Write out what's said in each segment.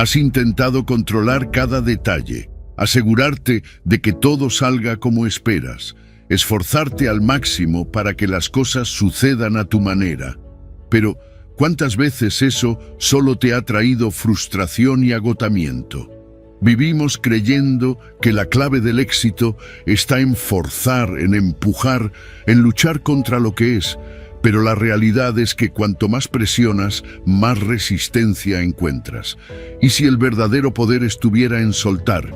Has intentado controlar cada detalle, asegurarte de que todo salga como esperas, esforzarte al máximo para que las cosas sucedan a tu manera. Pero, ¿cuántas veces eso solo te ha traído frustración y agotamiento? Vivimos creyendo que la clave del éxito está en forzar, en empujar, en luchar contra lo que es, pero la realidad es que cuanto más presionas, más resistencia encuentras. ¿Y si el verdadero poder estuviera en soltar?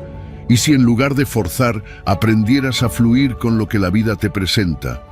¿Y si en lugar de forzar, aprendieras a fluir con lo que la vida te presenta?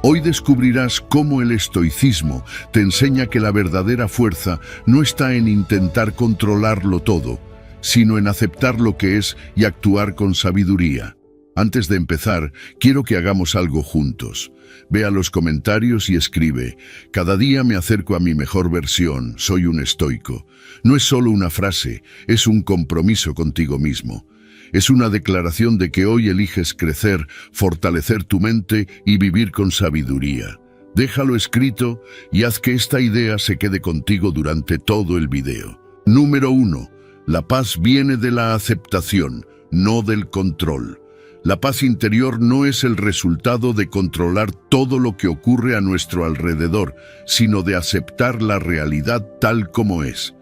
Hoy descubrirás cómo el estoicismo te enseña que la verdadera fuerza no está en intentar controlarlo todo, sino en aceptar lo que es y actuar con sabiduría. Antes de empezar, quiero que hagamos algo juntos. Ve a los comentarios y escribe: cada día me acerco a mi mejor versión, soy un estoico. No es solo una frase, es un compromiso contigo mismo. Es una declaración de que hoy eliges crecer, fortalecer tu mente y vivir con sabiduría. Déjalo escrito y haz que esta idea se quede contigo durante todo el video. Número 1. La paz viene de la aceptación, no del control. La paz interior no es el resultado de controlar todo lo que ocurre a nuestro alrededor, sino de aceptar la realidad tal como es.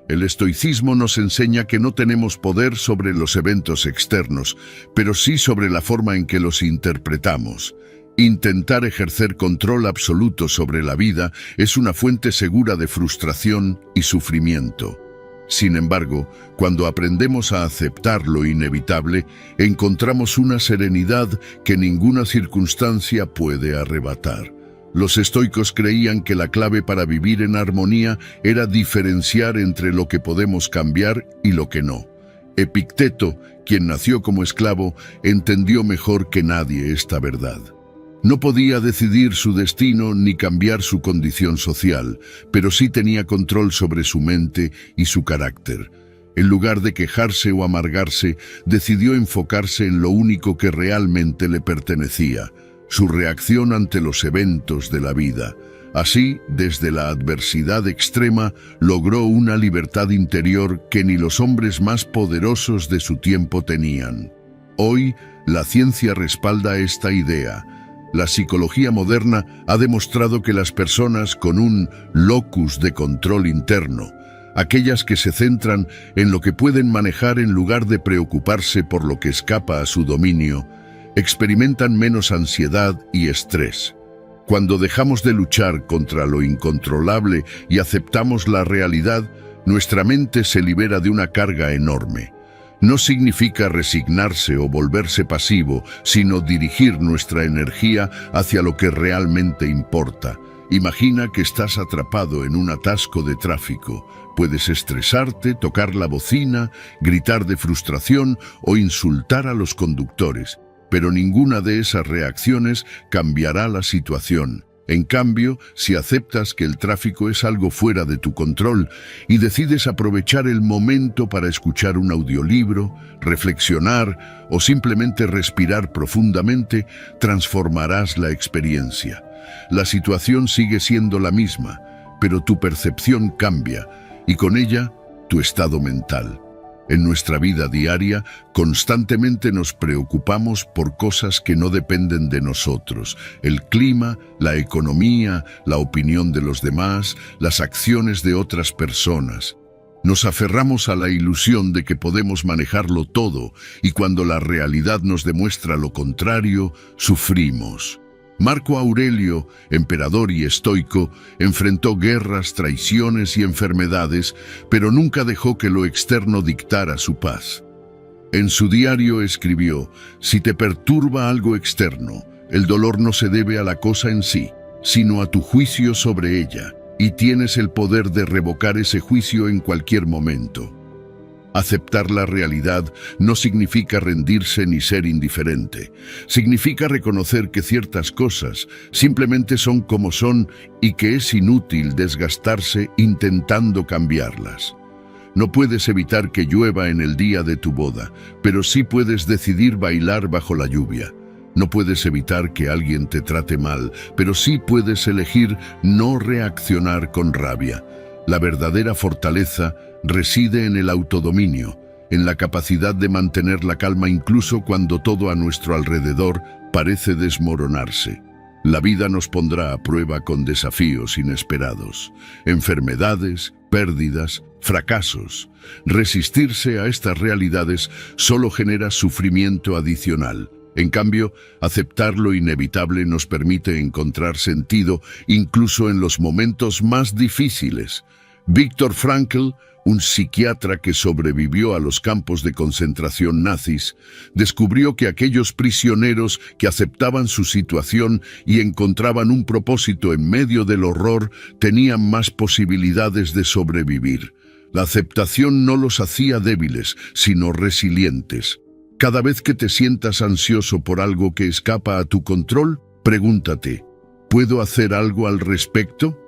El estoicismo nos enseña que no tenemos poder sobre los eventos externos, pero sí sobre la forma en que los interpretamos. Intentar ejercer control absoluto sobre la vida es una fuente segura de frustración y sufrimiento. Sin embargo, cuando aprendemos a aceptar lo inevitable, encontramos una serenidad que ninguna circunstancia puede arrebatar. Los estoicos creían que la clave para vivir en armonía era diferenciar entre lo que podemos cambiar y lo que no. Epicteto, quien nació como esclavo, entendió mejor que nadie esta verdad. No podía decidir su destino ni cambiar su condición social, pero sí tenía control sobre su mente y su carácter. En lugar de quejarse o amargarse, decidió enfocarse en lo único que realmente le pertenecía: su reacción ante los eventos de la vida. Así, desde la adversidad extrema, logró una libertad interior que ni los hombres más poderosos de su tiempo tenían. Hoy, la ciencia respalda esta idea. La psicología moderna ha demostrado que las personas con un locus de control interno, aquellas que se centran en lo que pueden manejar en lugar de preocuparse por lo que escapa a su dominio, experimentan menos ansiedad y estrés. Cuando dejamos de luchar contra lo incontrolable y aceptamos la realidad, nuestra mente se libera de una carga enorme. No significa resignarse o volverse pasivo, sino dirigir nuestra energía hacia lo que realmente importa. Imagina que estás atrapado en un atasco de tráfico. Puedes estresarte, tocar la bocina, gritar de frustración o insultar a los conductores, pero ninguna de esas reacciones cambiará la situación. En cambio, si aceptas que el tráfico es algo fuera de tu control y decides aprovechar el momento para escuchar un audiolibro, reflexionar o simplemente respirar profundamente, transformarás la experiencia. La situación sigue siendo la misma, pero tu percepción cambia y con ella tu estado mental. En nuestra vida diaria, constantemente nos preocupamos por cosas que no dependen de nosotros: el clima, la economía, la opinión de los demás, las acciones de otras personas. Nos aferramos a la ilusión de que podemos manejarlo todo y cuando la realidad nos demuestra lo contrario, sufrimos. Marco Aurelio, emperador y estoico, enfrentó guerras, traiciones y enfermedades, pero nunca dejó que lo externo dictara su paz. En su diario escribió: si te perturba algo externo, el dolor no se debe a la cosa en sí, sino a tu juicio sobre ella, y tienes el poder de revocar ese juicio en cualquier momento. Aceptar la realidad no significa rendirse ni ser indiferente. Significa reconocer que ciertas cosas simplemente son como son y que es inútil desgastarse intentando cambiarlas. No puedes evitar que llueva en el día de tu boda, pero sí puedes decidir bailar bajo la lluvia. No puedes evitar que alguien te trate mal, pero sí puedes elegir no reaccionar con rabia. La verdadera fortaleza reside en el autodominio, en la capacidad de mantener la calma incluso cuando todo a nuestro alrededor parece desmoronarse. La vida nos pondrá a prueba con desafíos inesperados, enfermedades, pérdidas, fracasos. Resistirse a estas realidades solo genera sufrimiento adicional. En cambio, aceptar lo inevitable nos permite encontrar sentido incluso en los momentos más difíciles. Viktor Frankl, un psiquiatra que sobrevivió a los campos de concentración nazis, descubrió que aquellos prisioneros que aceptaban su situación y encontraban un propósito en medio del horror tenían más posibilidades de sobrevivir. La aceptación no los hacía débiles, sino resilientes. Cada vez que te sientas ansioso por algo que escapa a tu control, pregúntate, ¿puedo hacer algo al respecto?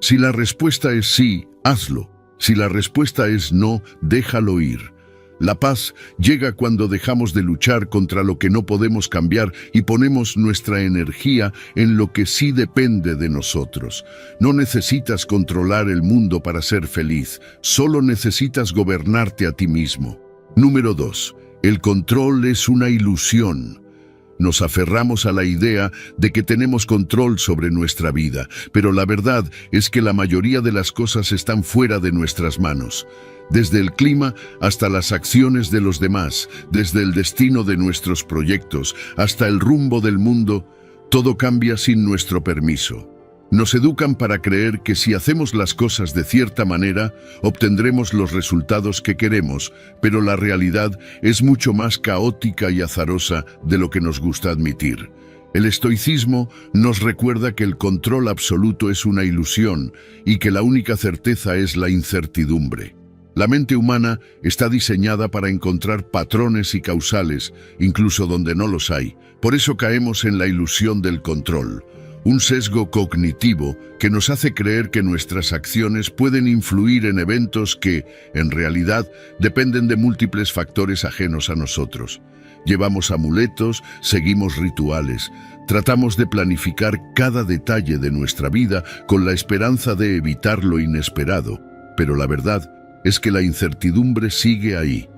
Si la respuesta es sí, hazlo. Si la respuesta es no, déjalo ir. La paz llega cuando dejamos de luchar contra lo que no podemos cambiar y ponemos nuestra energía en lo que sí depende de nosotros. No necesitas controlar el mundo para ser feliz, solo necesitas gobernarte a ti mismo. Número 2. El control es una ilusión. Nos aferramos a la idea de que tenemos control sobre nuestra vida, pero la verdad es que la mayoría de las cosas están fuera de nuestras manos. Desde el clima hasta las acciones de los demás, desde el destino de nuestros proyectos hasta el rumbo del mundo, todo cambia sin nuestro permiso. Nos educan para creer que si hacemos las cosas de cierta manera, obtendremos los resultados que queremos, pero la realidad es mucho más caótica y azarosa de lo que nos gusta admitir. El estoicismo nos recuerda que el control absoluto es una ilusión y que la única certeza es la incertidumbre. La mente humana está diseñada para encontrar patrones y causales, incluso donde no los hay. Por eso caemos en la ilusión del control. Un sesgo cognitivo que nos hace creer que nuestras acciones pueden influir en eventos que, en realidad, dependen de múltiples factores ajenos a nosotros. Llevamos amuletos, seguimos rituales, tratamos de planificar cada detalle de nuestra vida con la esperanza de evitar lo inesperado, pero la verdad es que la incertidumbre sigue ahí,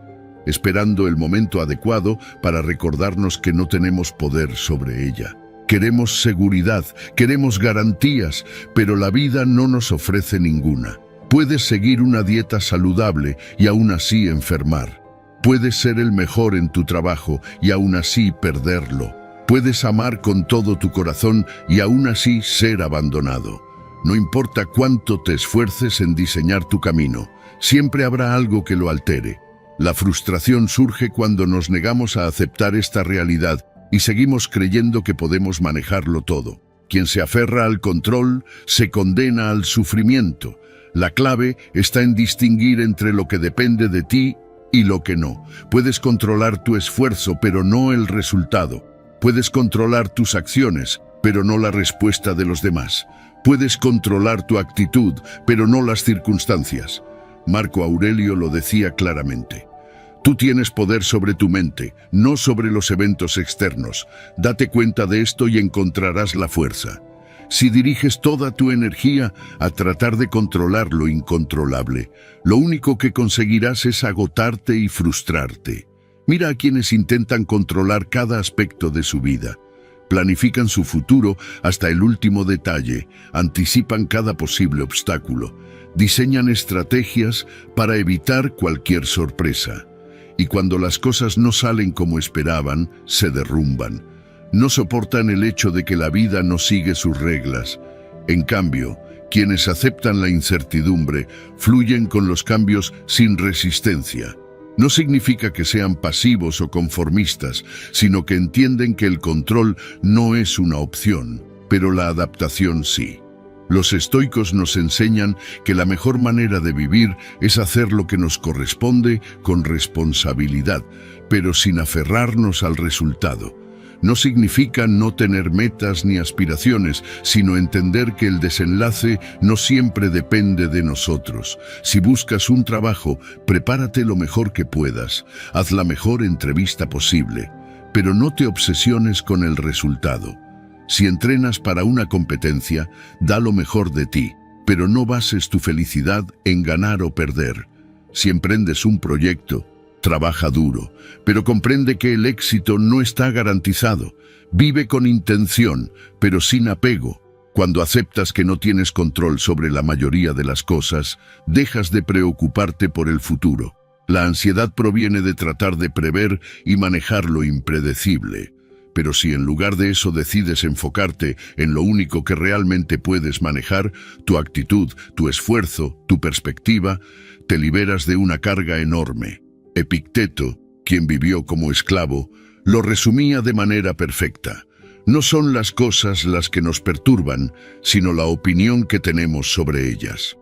esperando el momento adecuado para recordarnos que no tenemos poder sobre ella. Queremos seguridad, queremos garantías, pero la vida no nos ofrece ninguna. Puedes seguir una dieta saludable y aún así enfermar. Puedes ser el mejor en tu trabajo y aún así perderlo. Puedes amar con todo tu corazón y aún así ser abandonado. No importa cuánto te esfuerces en diseñar tu camino, siempre habrá algo que lo altere. La frustración surge cuando nos negamos a aceptar esta realidad y seguimos creyendo que podemos manejarlo todo. Quien se aferra al control se condena al sufrimiento. La clave está en distinguir entre lo que depende de ti y lo que no. Puedes controlar tu esfuerzo, pero no el resultado. Puedes controlar tus acciones, pero no la respuesta de los demás. Puedes controlar tu actitud, pero no las circunstancias. Marco Aurelio lo decía claramente. Tú tienes poder sobre tu mente, no sobre los eventos externos. Date cuenta de esto y encontrarás la fuerza. Si diriges toda tu energía a tratar de controlar lo incontrolable, lo único que conseguirás es agotarte y frustrarte. Mira a quienes intentan controlar cada aspecto de su vida. Planifican su futuro hasta el último detalle, anticipan cada posible obstáculo, diseñan estrategias para evitar cualquier sorpresa. Y cuando las cosas no salen como esperaban, se derrumban. No soportan el hecho de que la vida no sigue sus reglas. En cambio, quienes aceptan la incertidumbre fluyen con los cambios sin resistencia. No significa que sean pasivos o conformistas, sino que entienden que el control no es una opción, pero la adaptación sí. Los estoicos nos enseñan que la mejor manera de vivir es hacer lo que nos corresponde con responsabilidad, pero sin aferrarnos al resultado. No significa no tener metas ni aspiraciones, sino entender que el desenlace no siempre depende de nosotros. Si buscas un trabajo, prepárate lo mejor que puedas, haz la mejor entrevista posible, pero no te obsesiones con el resultado. Si entrenas para una competencia, da lo mejor de ti, pero no bases tu felicidad en ganar o perder. Si emprendes un proyecto, trabaja duro, pero comprende que el éxito no está garantizado. Vive con intención, pero sin apego. Cuando aceptas que no tienes control sobre la mayoría de las cosas, dejas de preocuparte por el futuro. La ansiedad proviene de tratar de prever y manejar lo impredecible. Pero si en lugar de eso decides enfocarte en lo único que realmente puedes manejar, tu actitud, tu esfuerzo, tu perspectiva, te liberas de una carga enorme. Epicteto, quien vivió como esclavo, lo resumía de manera perfecta. No son las cosas las que nos perturban, sino la opinión que tenemos sobre ellas.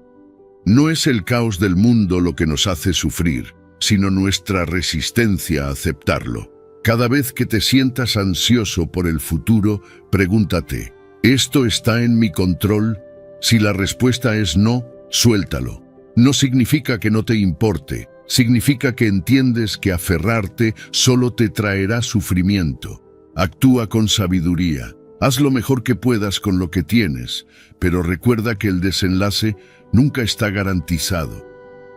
No es el caos del mundo lo que nos hace sufrir, sino nuestra resistencia a aceptarlo. Cada vez que te sientas ansioso por el futuro, pregúntate, ¿esto está en mi control? Si la respuesta es no, suéltalo. No significa que no te importe, significa que entiendes que aferrarte solo te traerá sufrimiento. Actúa con sabiduría, haz lo mejor que puedas con lo que tienes, pero recuerda que el desenlace nunca está garantizado.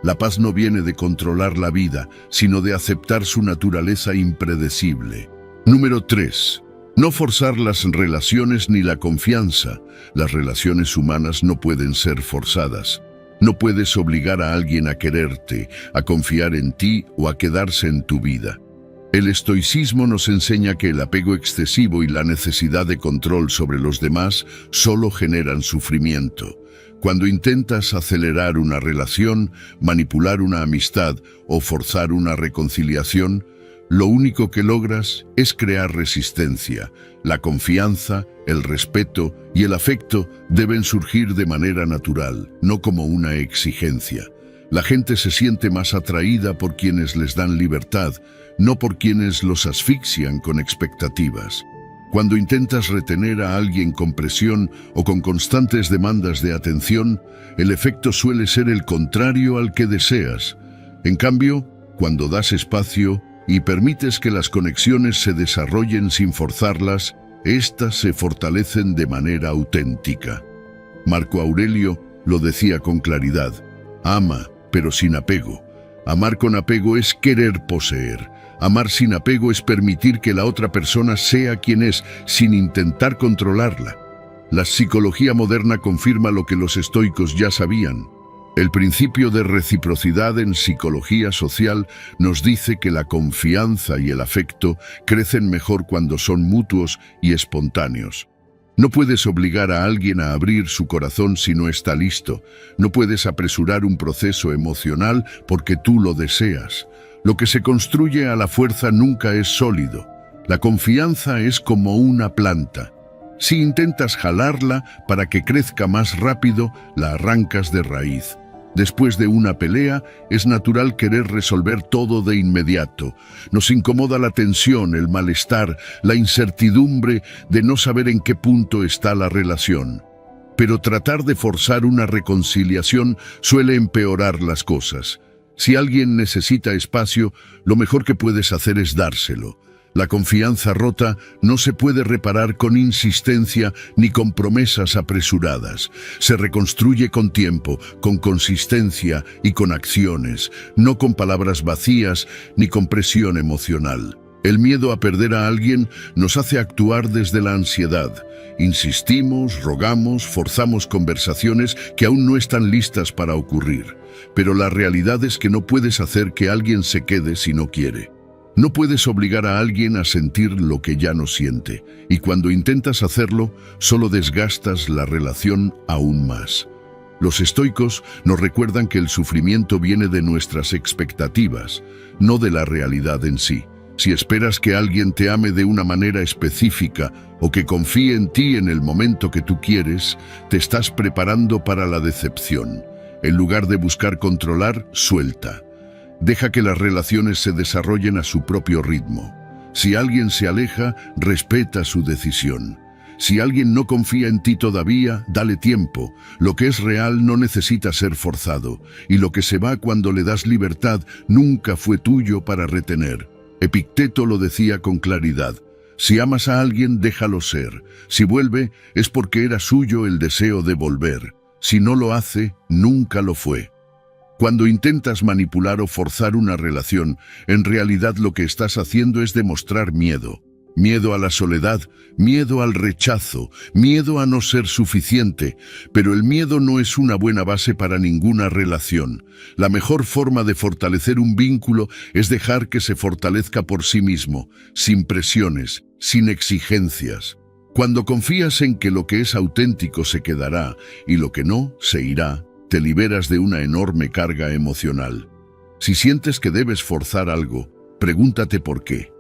La paz no viene de controlar la vida, sino de aceptar su naturaleza impredecible. Número 3. No forzar las relaciones ni la confianza. Las relaciones humanas no pueden ser forzadas. No puedes obligar a alguien a quererte, a confiar en ti o a quedarse en tu vida. El estoicismo nos enseña que el apego excesivo y la necesidad de control sobre los demás solo generan sufrimiento. Cuando intentas acelerar una relación, manipular una amistad o forzar una reconciliación, lo único que logras es crear resistencia. La confianza, el respeto y el afecto deben surgir de manera natural, no como una exigencia. La gente se siente más atraída por quienes les dan libertad, no por quienes los asfixian con expectativas. Cuando intentas retener a alguien con presión o con constantes demandas de atención, el efecto suele ser el contrario al que deseas. En cambio, cuando das espacio y permites que las conexiones se desarrollen sin forzarlas, éstas se fortalecen de manera auténtica. Marco Aurelio lo decía con claridad: ama, pero sin apego. Amar con apego es querer poseer. Amar sin apego es permitir que la otra persona sea quien es, sin intentar controlarla. La psicología moderna confirma lo que los estoicos ya sabían. El principio de reciprocidad en psicología social nos dice que la confianza y el afecto crecen mejor cuando son mutuos y espontáneos. No puedes obligar a alguien a abrir su corazón si no está listo. No puedes apresurar un proceso emocional porque tú lo deseas. Lo que se construye a la fuerza nunca es sólido. La confianza es como una planta. Si intentas jalarla para que crezca más rápido, la arrancas de raíz. Después de una pelea, es natural querer resolver todo de inmediato. Nos incomoda la tensión, el malestar, la incertidumbre de no saber en qué punto está la relación. Pero tratar de forzar una reconciliación suele empeorar las cosas. Si alguien necesita espacio, lo mejor que puedes hacer es dárselo. La confianza rota no se puede reparar con insistencia ni con promesas apresuradas. Se reconstruye con tiempo, con consistencia y con acciones, no con palabras vacías ni con presión emocional. El miedo a perder a alguien nos hace actuar desde la ansiedad. Insistimos, rogamos, forzamos conversaciones que aún no están listas para ocurrir. Pero la realidad es que no puedes hacer que alguien se quede si no quiere. No puedes obligar a alguien a sentir lo que ya no siente, y cuando intentas hacerlo, solo desgastas la relación aún más. Los estoicos nos recuerdan que el sufrimiento viene de nuestras expectativas, no de la realidad en sí. Si esperas que alguien te ame de una manera específica o que confíe en ti en el momento que tú quieres, te estás preparando para la decepción. En lugar de buscar controlar, suelta. Deja que las relaciones se desarrollen a su propio ritmo. Si alguien se aleja, respeta su decisión. Si alguien no confía en ti todavía, dale tiempo. Lo que es real no necesita ser forzado, y lo que se va cuando le das libertad nunca fue tuyo para retener. Epicteto lo decía con claridad: si amas a alguien, déjalo ser. Si vuelve, es porque era suyo el deseo de volver. Si no lo hace, nunca lo fue. Cuando intentas manipular o forzar una relación, en realidad lo que estás haciendo es demostrar miedo. Miedo a la soledad, miedo al rechazo, miedo a no ser suficiente, pero el miedo no es una buena base para ninguna relación. La mejor forma de fortalecer un vínculo es dejar que se fortalezca por sí mismo, sin presiones, sin exigencias. Cuando confías en que lo que es auténtico se quedará y lo que no se irá, te liberas de una enorme carga emocional. Si sientes que debes forzar algo, pregúntate por qué.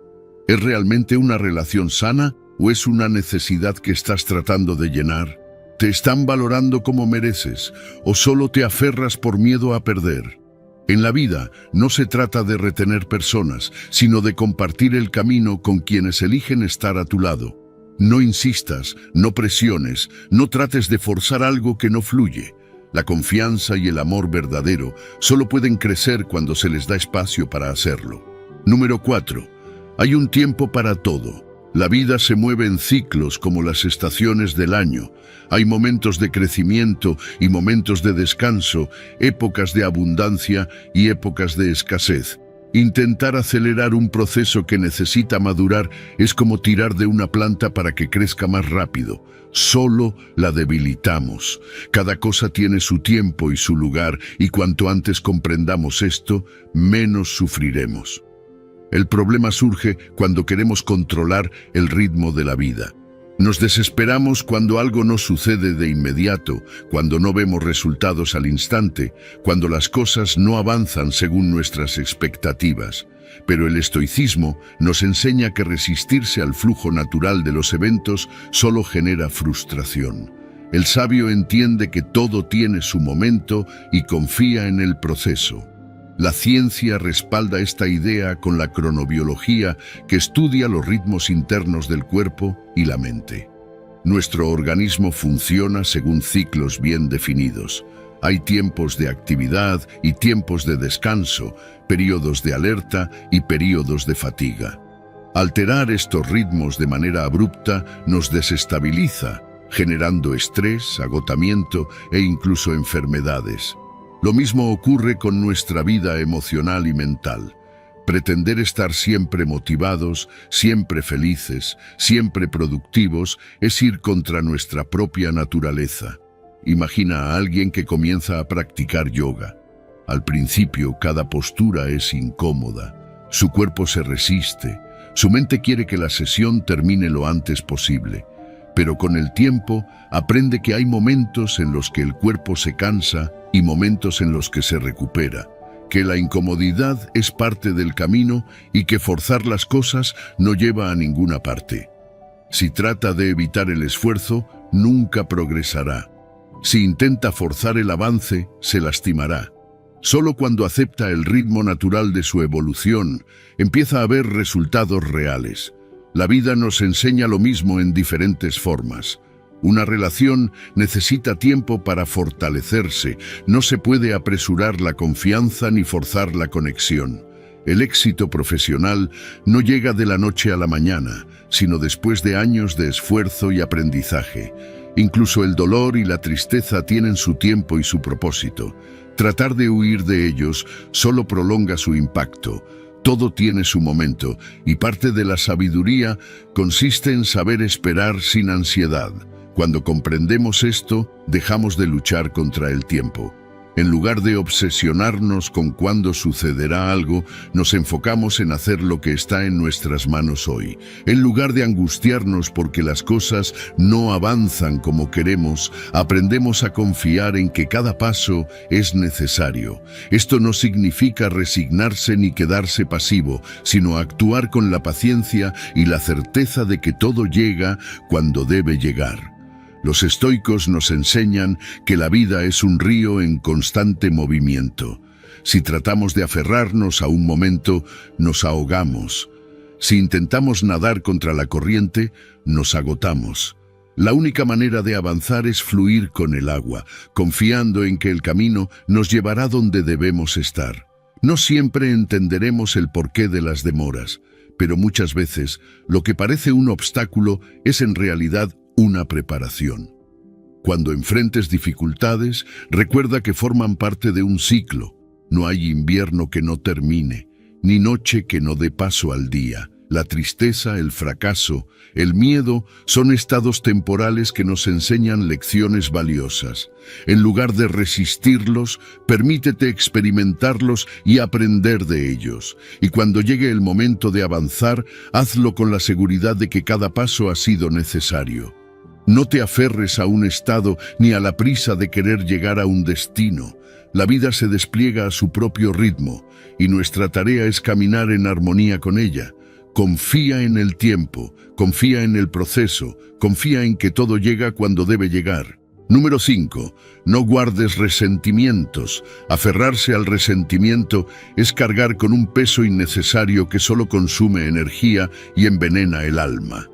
¿Es realmente una relación sana o es una necesidad que estás tratando de llenar? ¿Te están valorando como mereces o solo te aferras por miedo a perder? En la vida no se trata de retener personas, sino de compartir el camino con quienes eligen estar a tu lado. No insistas, no presiones, no trates de forzar algo que no fluye. La confianza y el amor verdadero solo pueden crecer cuando se les da espacio para hacerlo. Número 4. Hay un tiempo para todo. La vida se mueve en ciclos como las estaciones del año. Hay momentos de crecimiento y momentos de descanso, épocas de abundancia y épocas de escasez. Intentar acelerar un proceso que necesita madurar es como tirar de una planta para que crezca más rápido. Solo la debilitamos. Cada cosa tiene su tiempo y su lugar, y cuanto antes comprendamos esto, menos sufriremos. El problema surge cuando queremos controlar el ritmo de la vida. Nos desesperamos cuando algo no sucede de inmediato, cuando no vemos resultados al instante, cuando las cosas no avanzan según nuestras expectativas. Pero el estoicismo nos enseña que resistirse al flujo natural de los eventos solo genera frustración. El sabio entiende que todo tiene su momento y confía en el proceso. La ciencia respalda esta idea con la cronobiología, que estudia los ritmos internos del cuerpo y la mente. Nuestro organismo funciona según ciclos bien definidos. Hay tiempos de actividad y tiempos de descanso, periodos de alerta y periodos de fatiga. Alterar estos ritmos de manera abrupta nos desestabiliza, generando estrés, agotamiento e incluso enfermedades. Lo mismo ocurre con nuestra vida emocional y mental. Pretender estar siempre motivados, siempre felices, siempre productivos, es ir contra nuestra propia naturaleza. Imagina a alguien que comienza a practicar yoga. Al principio, cada postura es incómoda. Su cuerpo se resiste. Su mente quiere que la sesión termine lo antes posible. Pero con el tiempo, aprende que hay momentos en los que el cuerpo se cansa y momentos en los que se recupera, que la incomodidad es parte del camino y que forzar las cosas no lleva a ninguna parte. Si trata de evitar el esfuerzo, nunca progresará. Si intenta forzar el avance, se lastimará. Solo cuando acepta el ritmo natural de su evolución, empieza a ver resultados reales. La vida nos enseña lo mismo en diferentes formas. Una relación necesita tiempo para fortalecerse. No se puede apresurar la confianza ni forzar la conexión. El éxito profesional no llega de la noche a la mañana, sino después de años de esfuerzo y aprendizaje. Incluso el dolor y la tristeza tienen su tiempo y su propósito. Tratar de huir de ellos solo prolonga su impacto. Todo tiene su momento, y parte de la sabiduría consiste en saber esperar sin ansiedad. Cuando comprendemos esto, dejamos de luchar contra el tiempo. En lugar de obsesionarnos con cuándo sucederá algo, nos enfocamos en hacer lo que está en nuestras manos hoy. En lugar de angustiarnos porque las cosas no avanzan como queremos, aprendemos a confiar en que cada paso es necesario. Esto no significa resignarse ni quedarse pasivo, sino actuar con la paciencia y la certeza de que todo llega cuando debe llegar. Los estoicos nos enseñan que la vida es un río en constante movimiento. Si tratamos de aferrarnos a un momento, nos ahogamos. Si intentamos nadar contra la corriente, nos agotamos. La única manera de avanzar es fluir con el agua, confiando en que el camino nos llevará donde debemos estar. No siempre entenderemos el porqué de las demoras, pero muchas veces lo que parece un obstáculo es en realidad una preparación. Cuando enfrentes dificultades, recuerda que forman parte de un ciclo. No hay invierno que no termine, ni noche que no dé paso al día. La tristeza, el fracaso, el miedo son estados temporales que nos enseñan lecciones valiosas. En lugar de resistirlos, permítete experimentarlos y aprender de ellos. Y cuando llegue el momento de avanzar, hazlo con la seguridad de que cada paso ha sido necesario. No te aferres a un estado ni a la prisa de querer llegar a un destino. La vida se despliega a su propio ritmo y nuestra tarea es caminar en armonía con ella. Confía en el tiempo, confía en el proceso, confía en que todo llega cuando debe llegar. Número 5. No guardes resentimientos. Aferrarse al resentimiento es cargar con un peso innecesario que solo consume energía y envenena el alma.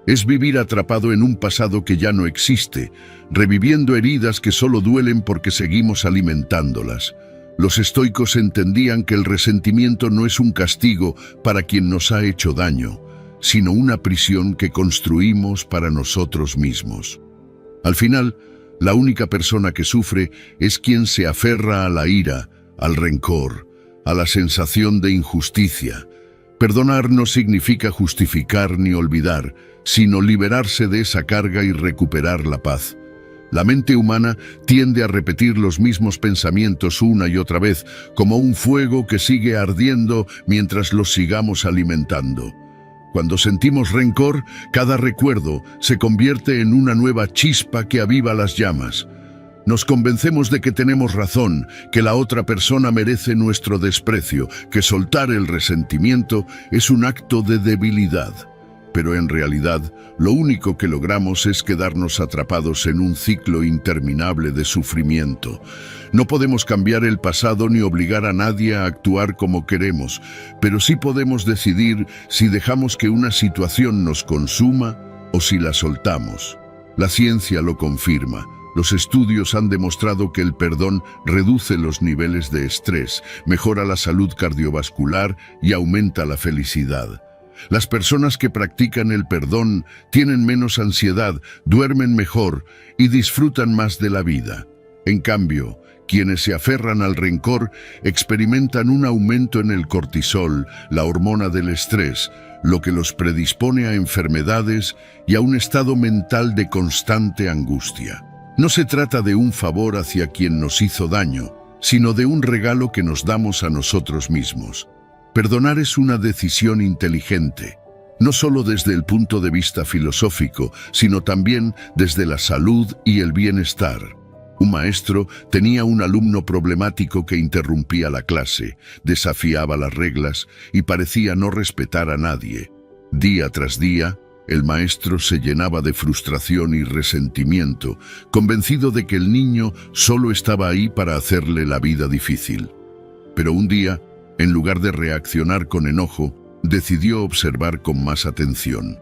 Es vivir atrapado en un pasado que ya no existe, reviviendo heridas que solo duelen porque seguimos alimentándolas. Los estoicos entendían que el resentimiento no es un castigo para quien nos ha hecho daño, sino una prisión que construimos para nosotros mismos. Al final, la única persona que sufre es quien se aferra a la ira, al rencor, a la sensación de injusticia. Perdonar no significa justificar ni olvidar, sino liberarse de esa carga y recuperar la paz. La mente humana tiende a repetir los mismos pensamientos una y otra vez, como un fuego que sigue ardiendo mientras los sigamos alimentando. Cuando sentimos rencor, cada recuerdo se convierte en una nueva chispa que aviva las llamas. Nos convencemos de que tenemos razón, que la otra persona merece nuestro desprecio, que soltar el resentimiento es un acto de debilidad. Pero en realidad, lo único que logramos es quedarnos atrapados en un ciclo interminable de sufrimiento. No podemos cambiar el pasado ni obligar a nadie a actuar como queremos, pero sí podemos decidir si dejamos que una situación nos consuma o si la soltamos. La ciencia lo confirma. Los estudios han demostrado que el perdón reduce los niveles de estrés, mejora la salud cardiovascular y aumenta la felicidad. Las personas que practican el perdón tienen menos ansiedad, duermen mejor y disfrutan más de la vida. En cambio, quienes se aferran al rencor experimentan un aumento en el cortisol, la hormona del estrés, lo que los predispone a enfermedades y a un estado mental de constante angustia. No se trata de un favor hacia quien nos hizo daño, sino de un regalo que nos damos a nosotros mismos. Perdonar es una decisión inteligente, no solo desde el punto de vista filosófico, sino también desde la salud y el bienestar. Un maestro tenía un alumno problemático que interrumpía la clase, desafiaba las reglas y parecía no respetar a nadie. Día tras día, el maestro se llenaba de frustración y resentimiento, convencido de que el niño solo estaba ahí para hacerle la vida difícil. Pero un día, en lugar de reaccionar con enojo, decidió observar con más atención.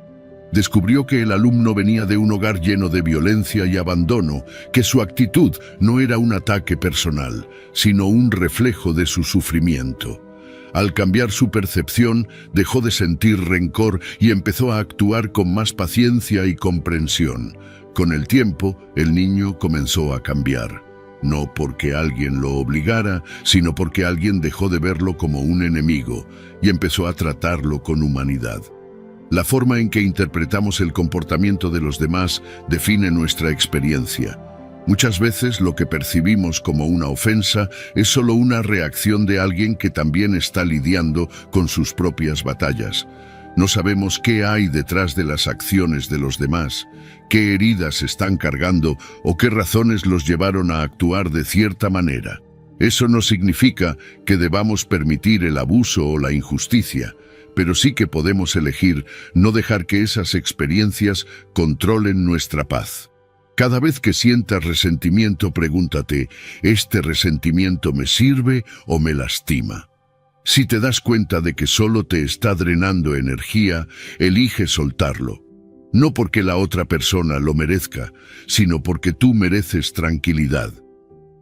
Descubrió que el alumno venía de un hogar lleno de violencia y abandono, que su actitud no era un ataque personal, sino un reflejo de su sufrimiento. Al cambiar su percepción, dejó de sentir rencor y empezó a actuar con más paciencia y comprensión. Con el tiempo, el niño comenzó a cambiar. No porque alguien lo obligara, sino porque alguien dejó de verlo como un enemigo y empezó a tratarlo con humanidad. La forma en que interpretamos el comportamiento de los demás define nuestra experiencia. Muchas veces lo que percibimos como una ofensa es solo una reacción de alguien que también está lidiando con sus propias batallas. No sabemos qué hay detrás de las acciones de los demás, qué heridas están cargando o qué razones los llevaron a actuar de cierta manera. Eso no significa que debamos permitir el abuso o la injusticia, pero sí que podemos elegir no dejar que esas experiencias controlen nuestra paz. Cada vez que sientas resentimiento, pregúntate, ¿este resentimiento me sirve o me lastima? Si te das cuenta de que solo te está drenando energía, elige soltarlo. No porque la otra persona lo merezca, sino porque tú mereces tranquilidad.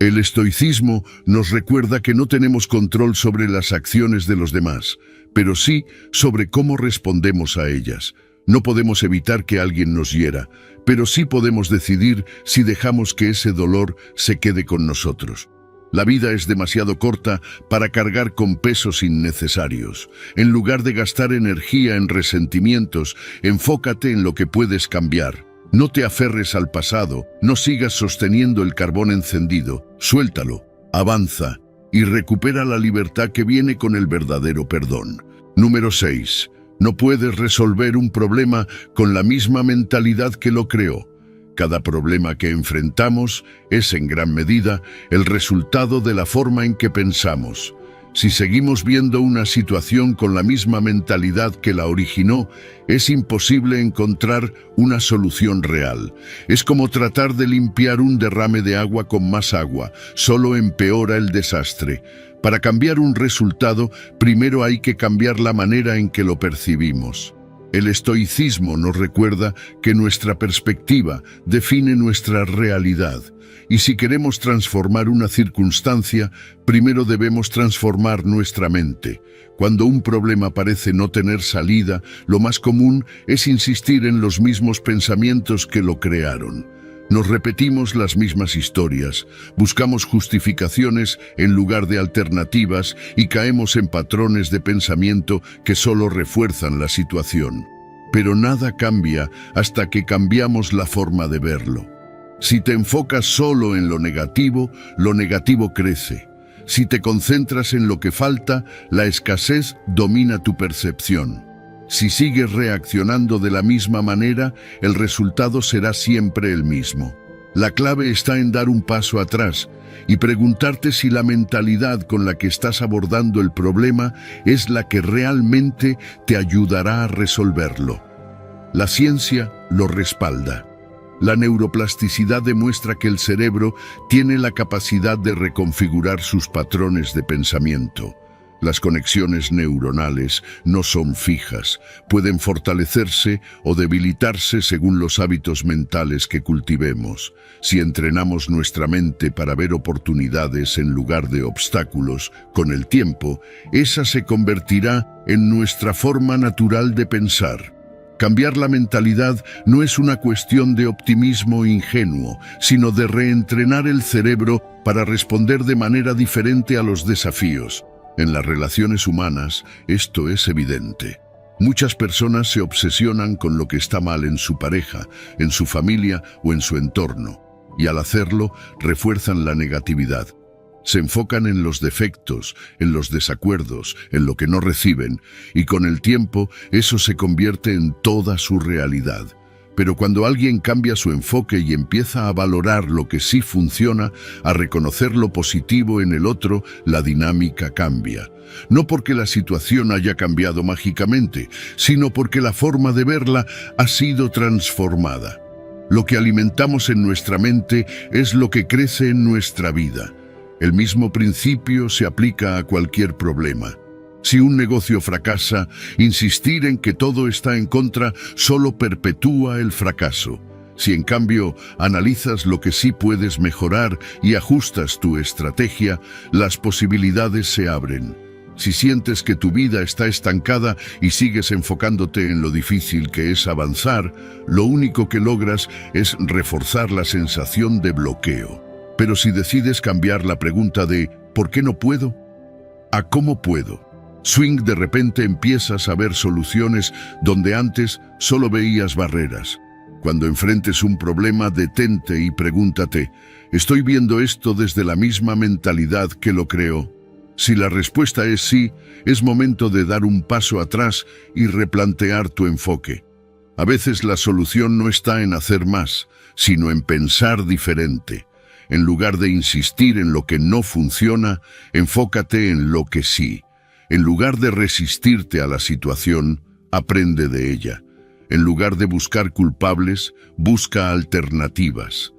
El estoicismo nos recuerda que no tenemos control sobre las acciones de los demás, pero sí sobre cómo respondemos a ellas. No podemos evitar que alguien nos hiera, pero sí podemos decidir si dejamos que ese dolor se quede con nosotros. La vida es demasiado corta para cargar con pesos innecesarios. En lugar de gastar energía en resentimientos, enfócate en lo que puedes cambiar. No te aferres al pasado, no sigas sosteniendo el carbón encendido. Suéltalo, avanza y recupera la libertad que viene con el verdadero perdón. Número 6. No puedes resolver un problema con la misma mentalidad que lo creó. Cada problema que enfrentamos es en gran medida el resultado de la forma en que pensamos. Si seguimos viendo una situación con la misma mentalidad que la originó, es imposible encontrar una solución real. Es como tratar de limpiar un derrame de agua con más agua, solo empeora el desastre. Para cambiar un resultado, primero hay que cambiar la manera en que lo percibimos. El estoicismo nos recuerda que nuestra perspectiva define nuestra realidad. Y si queremos transformar una circunstancia, primero debemos transformar nuestra mente. Cuando un problema parece no tener salida, lo más común es insistir en los mismos pensamientos que lo crearon. Nos repetimos las mismas historias, buscamos justificaciones en lugar de alternativas y caemos en patrones de pensamiento que solo refuerzan la situación. Pero nada cambia hasta que cambiamos la forma de verlo. Si te enfocas solo en lo negativo crece. Si te concentras en lo que falta, la escasez domina tu percepción. Si sigues reaccionando de la misma manera, el resultado será siempre el mismo. La clave está en dar un paso atrás y preguntarte si la mentalidad con la que estás abordando el problema es la que realmente te ayudará a resolverlo. La ciencia lo respalda. La neuroplasticidad demuestra que el cerebro tiene la capacidad de reconfigurar sus patrones de pensamiento. Las conexiones neuronales no son fijas, pueden fortalecerse o debilitarse según los hábitos mentales que cultivemos. Si entrenamos nuestra mente para ver oportunidades en lugar de obstáculos, con el tiempo, esa se convertirá en nuestra forma natural de pensar. Cambiar la mentalidad no es una cuestión de optimismo ingenuo, sino de reentrenar el cerebro para responder de manera diferente a los desafíos. En las relaciones humanas, esto es evidente. Muchas personas se obsesionan con lo que está mal en su pareja, en su familia o en su entorno, y al hacerlo, refuerzan la negatividad. Se enfocan en los defectos, en los desacuerdos, en lo que no reciben, y con el tiempo eso se convierte en toda su realidad. Pero cuando alguien cambia su enfoque y empieza a valorar lo que sí funciona, a reconocer lo positivo en el otro, la dinámica cambia. No porque la situación haya cambiado mágicamente, sino porque la forma de verla ha sido transformada. Lo que alimentamos en nuestra mente es lo que crece en nuestra vida. El mismo principio se aplica a cualquier problema. Si un negocio fracasa, insistir en que todo está en contra solo perpetúa el fracaso. Si en cambio analizas lo que sí puedes mejorar y ajustas tu estrategia, las posibilidades se abren. Si sientes que tu vida está estancada y sigues enfocándote en lo difícil que es avanzar, lo único que logras es reforzar la sensación de bloqueo. Pero si decides cambiar la pregunta de ¿por qué no puedo? a ¿cómo puedo? Swing, de repente empiezas a ver soluciones donde antes solo veías barreras. Cuando enfrentes un problema, detente y pregúntate, ¿estoy viendo esto desde la misma mentalidad que lo creó? Si la respuesta es sí, es momento de dar un paso atrás y replantear tu enfoque. A veces la solución no está en hacer más, sino en pensar diferente. En lugar de insistir en lo que no funciona, enfócate en lo que sí. En lugar de resistirte a la situación, aprende de ella. En lugar de buscar culpables, busca alternativas.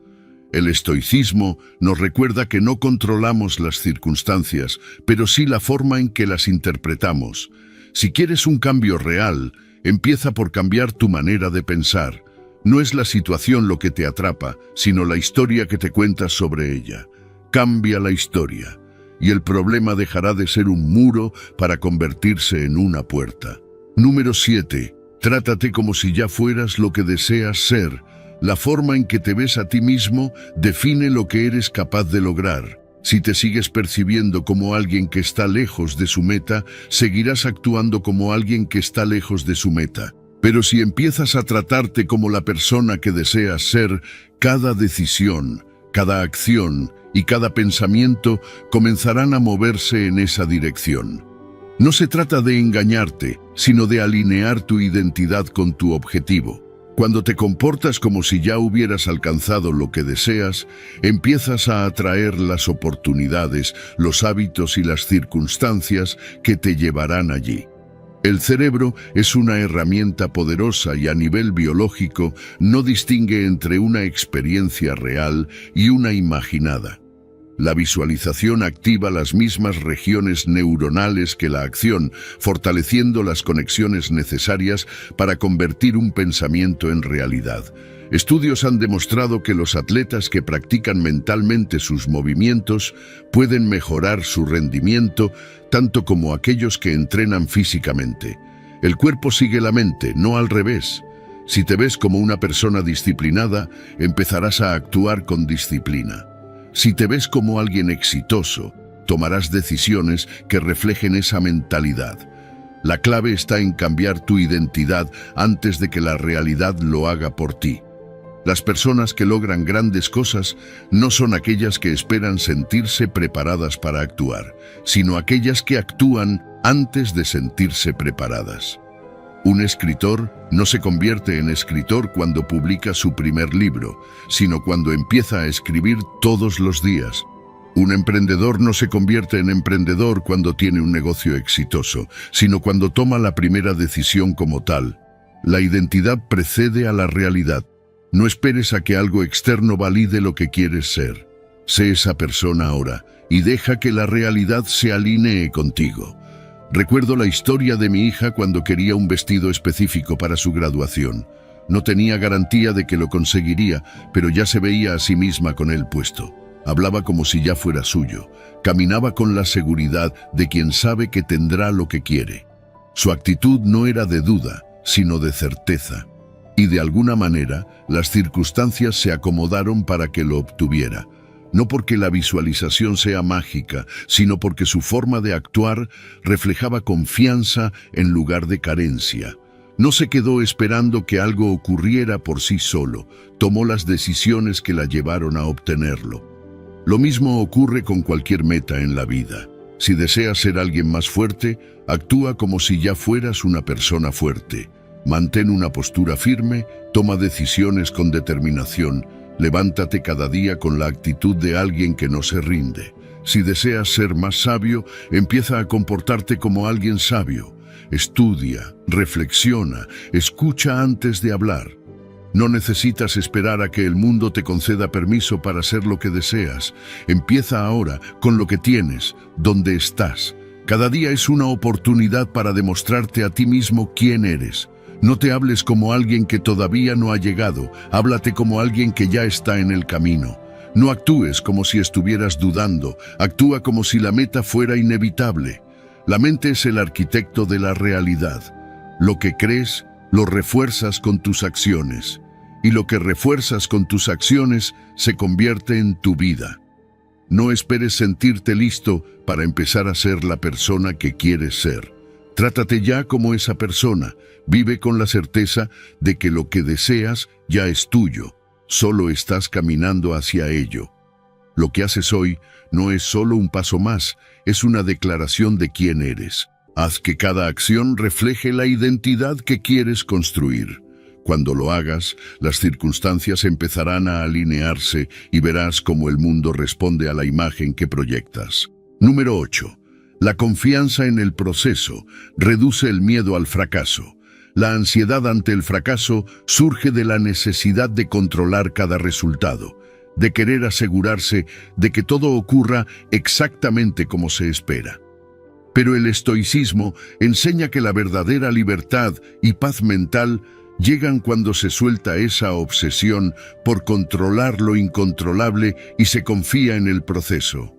El estoicismo nos recuerda que no controlamos las circunstancias, pero sí la forma en que las interpretamos. Si quieres un cambio real, empieza por cambiar tu manera de pensar. No es la situación lo que te atrapa, sino la historia que te cuentas sobre ella. Cambia la historia, y el problema dejará de ser un muro para convertirse en una puerta. Número 7. Trátate como si ya fueras lo que deseas ser. La forma en que te ves a ti mismo define lo que eres capaz de lograr. Si te sigues percibiendo como alguien que está lejos de su meta, seguirás actuando como alguien que está lejos de su meta. Pero si empiezas a tratarte como la persona que deseas ser, cada decisión, cada acción y cada pensamiento comenzarán a moverse en esa dirección. No se trata de engañarte, sino de alinear tu identidad con tu objetivo. Cuando te comportas como si ya hubieras alcanzado lo que deseas, empiezas a atraer las oportunidades, los hábitos y las circunstancias que te llevarán allí. El cerebro es una herramienta poderosa y a nivel biológico no distingue entre una experiencia real y una imaginada. La visualización activa las mismas regiones neuronales que la acción, fortaleciendo las conexiones necesarias para convertir un pensamiento en realidad. Estudios han demostrado que los atletas que practican mentalmente sus movimientos pueden mejorar su rendimiento, tanto como aquellos que entrenan físicamente. El cuerpo sigue la mente, no al revés. Si te ves como una persona disciplinada, empezarás a actuar con disciplina. Si te ves como alguien exitoso, tomarás decisiones que reflejen esa mentalidad. La clave está en cambiar tu identidad antes de que la realidad lo haga por ti. Las personas que logran grandes cosas no son aquellas que esperan sentirse preparadas para actuar, sino aquellas que actúan antes de sentirse preparadas. Un escritor no se convierte en escritor cuando publica su primer libro, sino cuando empieza a escribir todos los días. Un emprendedor no se convierte en emprendedor cuando tiene un negocio exitoso, sino cuando toma la primera decisión como tal. La identidad precede a la realidad. No esperes a que algo externo valide lo que quieres ser. Sé esa persona ahora y deja que la realidad se alinee contigo. Recuerdo la historia de mi hija cuando quería un vestido específico para su graduación. No tenía garantía de que lo conseguiría, pero ya se veía a sí misma con él puesto. Hablaba como si ya fuera suyo. Caminaba con la seguridad de quien sabe que tendrá lo que quiere. Su actitud no era de duda, sino de certeza. Y de alguna manera, las circunstancias se acomodaron para que lo obtuviera. No porque la visualización sea mágica, sino porque su forma de actuar reflejaba confianza en lugar de carencia. No se quedó esperando que algo ocurriera por sí solo, tomó las decisiones que la llevaron a obtenerlo. Lo mismo ocurre con cualquier meta en la vida. Si deseas ser alguien más fuerte, actúa como si ya fueras una persona fuerte. Mantén una postura firme, toma decisiones con determinación. Levántate cada día con la actitud de alguien que no se rinde. Si deseas ser más sabio, empieza a comportarte como alguien sabio. Estudia, reflexiona, escucha antes de hablar. No necesitas esperar a que el mundo te conceda permiso para ser lo que deseas. Empieza ahora con lo que tienes, donde estás. Cada día es una oportunidad para demostrarte a ti mismo quién eres. No te hables como alguien que todavía no ha llegado, háblate como alguien que ya está en el camino. No actúes como si estuvieras dudando, actúa como si la meta fuera inevitable. La mente es el arquitecto de la realidad. Lo que crees, lo refuerzas con tus acciones. Y lo que refuerzas con tus acciones se convierte en tu vida. No esperes sentirte listo para empezar a ser la persona que quieres ser. Trátate ya como esa persona. Vive con la certeza de que lo que deseas ya es tuyo. Solo estás caminando hacia ello. Lo que haces hoy no es solo un paso más, es una declaración de quién eres. Haz que cada acción refleje la identidad que quieres construir. Cuando lo hagas, las circunstancias empezarán a alinearse y verás cómo el mundo responde a la imagen que proyectas. Número 8. La confianza en el proceso reduce el miedo al fracaso. La ansiedad ante el fracaso surge de la necesidad de controlar cada resultado, de querer asegurarse de que todo ocurra exactamente como se espera. Pero el estoicismo enseña que la verdadera libertad y paz mental llegan cuando se suelta esa obsesión por controlar lo incontrolable y se confía en el proceso.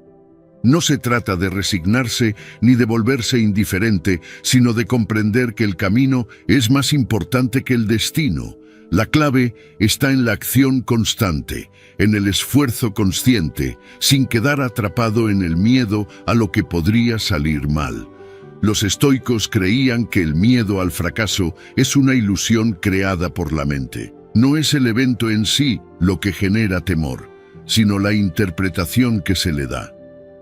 No se trata de resignarse ni de volverse indiferente, sino de comprender que el camino es más importante que el destino. La clave está en la acción constante, en el esfuerzo consciente, sin quedar atrapado en el miedo a lo que podría salir mal. Los estoicos creían que el miedo al fracaso es una ilusión creada por la mente. No es el evento en sí lo que genera temor, sino la interpretación que se le da.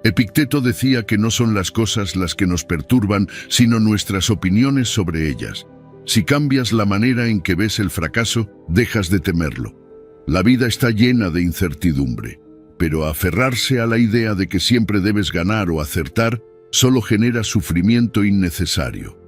Epicteto decía que no son las cosas las que nos perturban, sino nuestras opiniones sobre ellas. Si cambias la manera en que ves el fracaso, dejas de temerlo. La vida está llena de incertidumbre, pero aferrarse a la idea de que siempre debes ganar o acertar solo genera sufrimiento innecesario.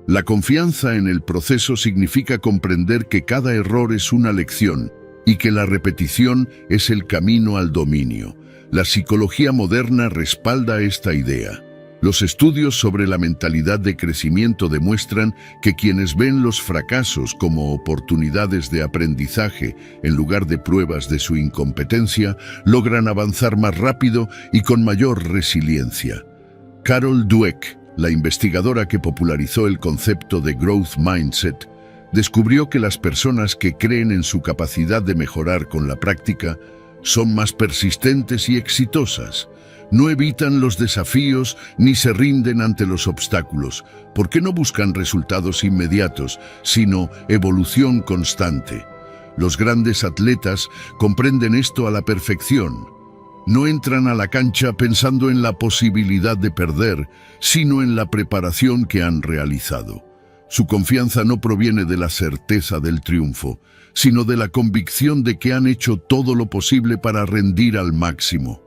La confianza en el proceso significa comprender que cada error es una lección y que la repetición es el camino al dominio. La psicología moderna respalda esta idea. Los estudios sobre la mentalidad de crecimiento demuestran que quienes ven los fracasos como oportunidades de aprendizaje en lugar de pruebas de su incompetencia, logran avanzar más rápido y con mayor resiliencia. Carol Dweck, la investigadora que popularizó el concepto de Growth Mindset, descubrió que las personas que creen en su capacidad de mejorar con la práctica son más persistentes y exitosas. No evitan los desafíos ni se rinden ante los obstáculos, porque no buscan resultados inmediatos, sino evolución constante. Los grandes atletas comprenden esto a la perfección. No entran a la cancha pensando en la posibilidad de perder, sino en la preparación que han realizado. Su confianza no proviene de la certeza del triunfo, sino de la convicción de que han hecho todo lo posible para rendir al máximo.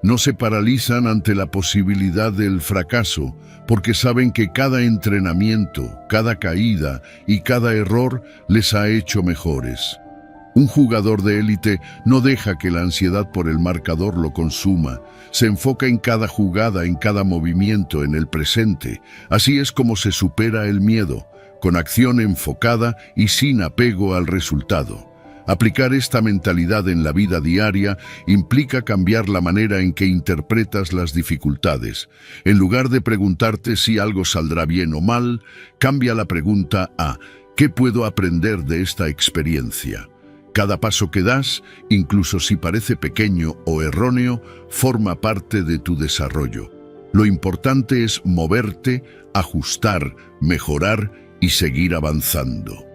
No se paralizan ante la posibilidad del fracaso, porque saben que cada entrenamiento, cada caída y cada error les ha hecho mejores. Un jugador de élite no deja que la ansiedad por el marcador lo consuma. Se enfoca en cada jugada, en cada movimiento, en el presente. Así es como se supera el miedo, con acción enfocada y sin apego al resultado. Aplicar esta mentalidad en la vida diaria implica cambiar la manera en que interpretas las dificultades. En lugar de preguntarte si algo saldrá bien o mal, cambia la pregunta a ¿qué puedo aprender de esta experiencia? Cada paso que das, incluso si parece pequeño o erróneo, forma parte de tu desarrollo. Lo importante es moverte, ajustar, mejorar y seguir avanzando.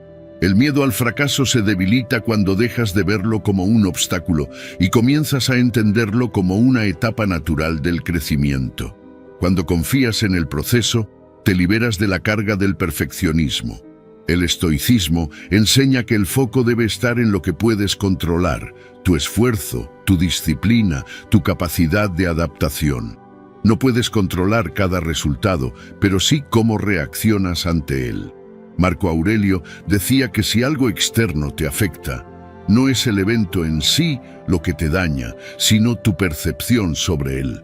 El miedo al fracaso se debilita cuando dejas de verlo como un obstáculo y comienzas a entenderlo como una etapa natural del crecimiento. Cuando confías en el proceso, te liberas de la carga del perfeccionismo. El estoicismo enseña que el foco debe estar en lo que puedes controlar, tu esfuerzo, tu disciplina, tu capacidad de adaptación. No puedes controlar cada resultado, pero sí cómo reaccionas ante él. Marco Aurelio decía que si algo externo te afecta, no es el evento en sí lo que te daña, sino tu percepción sobre él.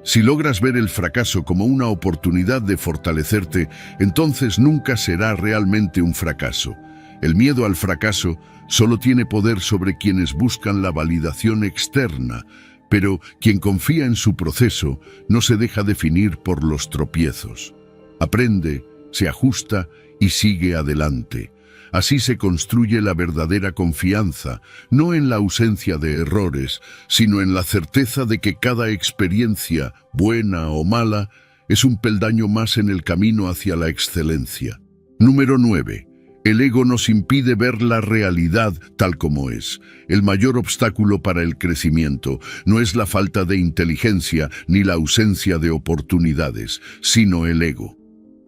Si logras ver el fracaso como una oportunidad de fortalecerte, entonces nunca será realmente un fracaso. El miedo al fracaso solo tiene poder sobre quienes buscan la validación externa, pero quien confía en su proceso no se deja definir por los tropiezos. Aprende, se ajusta y sigue adelante. Así se construye la verdadera confianza, no en la ausencia de errores, sino en la certeza de que cada experiencia, buena o mala, es un peldaño más en el camino hacia la excelencia. Número 9. El ego nos impide ver la realidad tal como es. El mayor obstáculo para el crecimiento no es la falta de inteligencia ni la ausencia de oportunidades, sino el ego.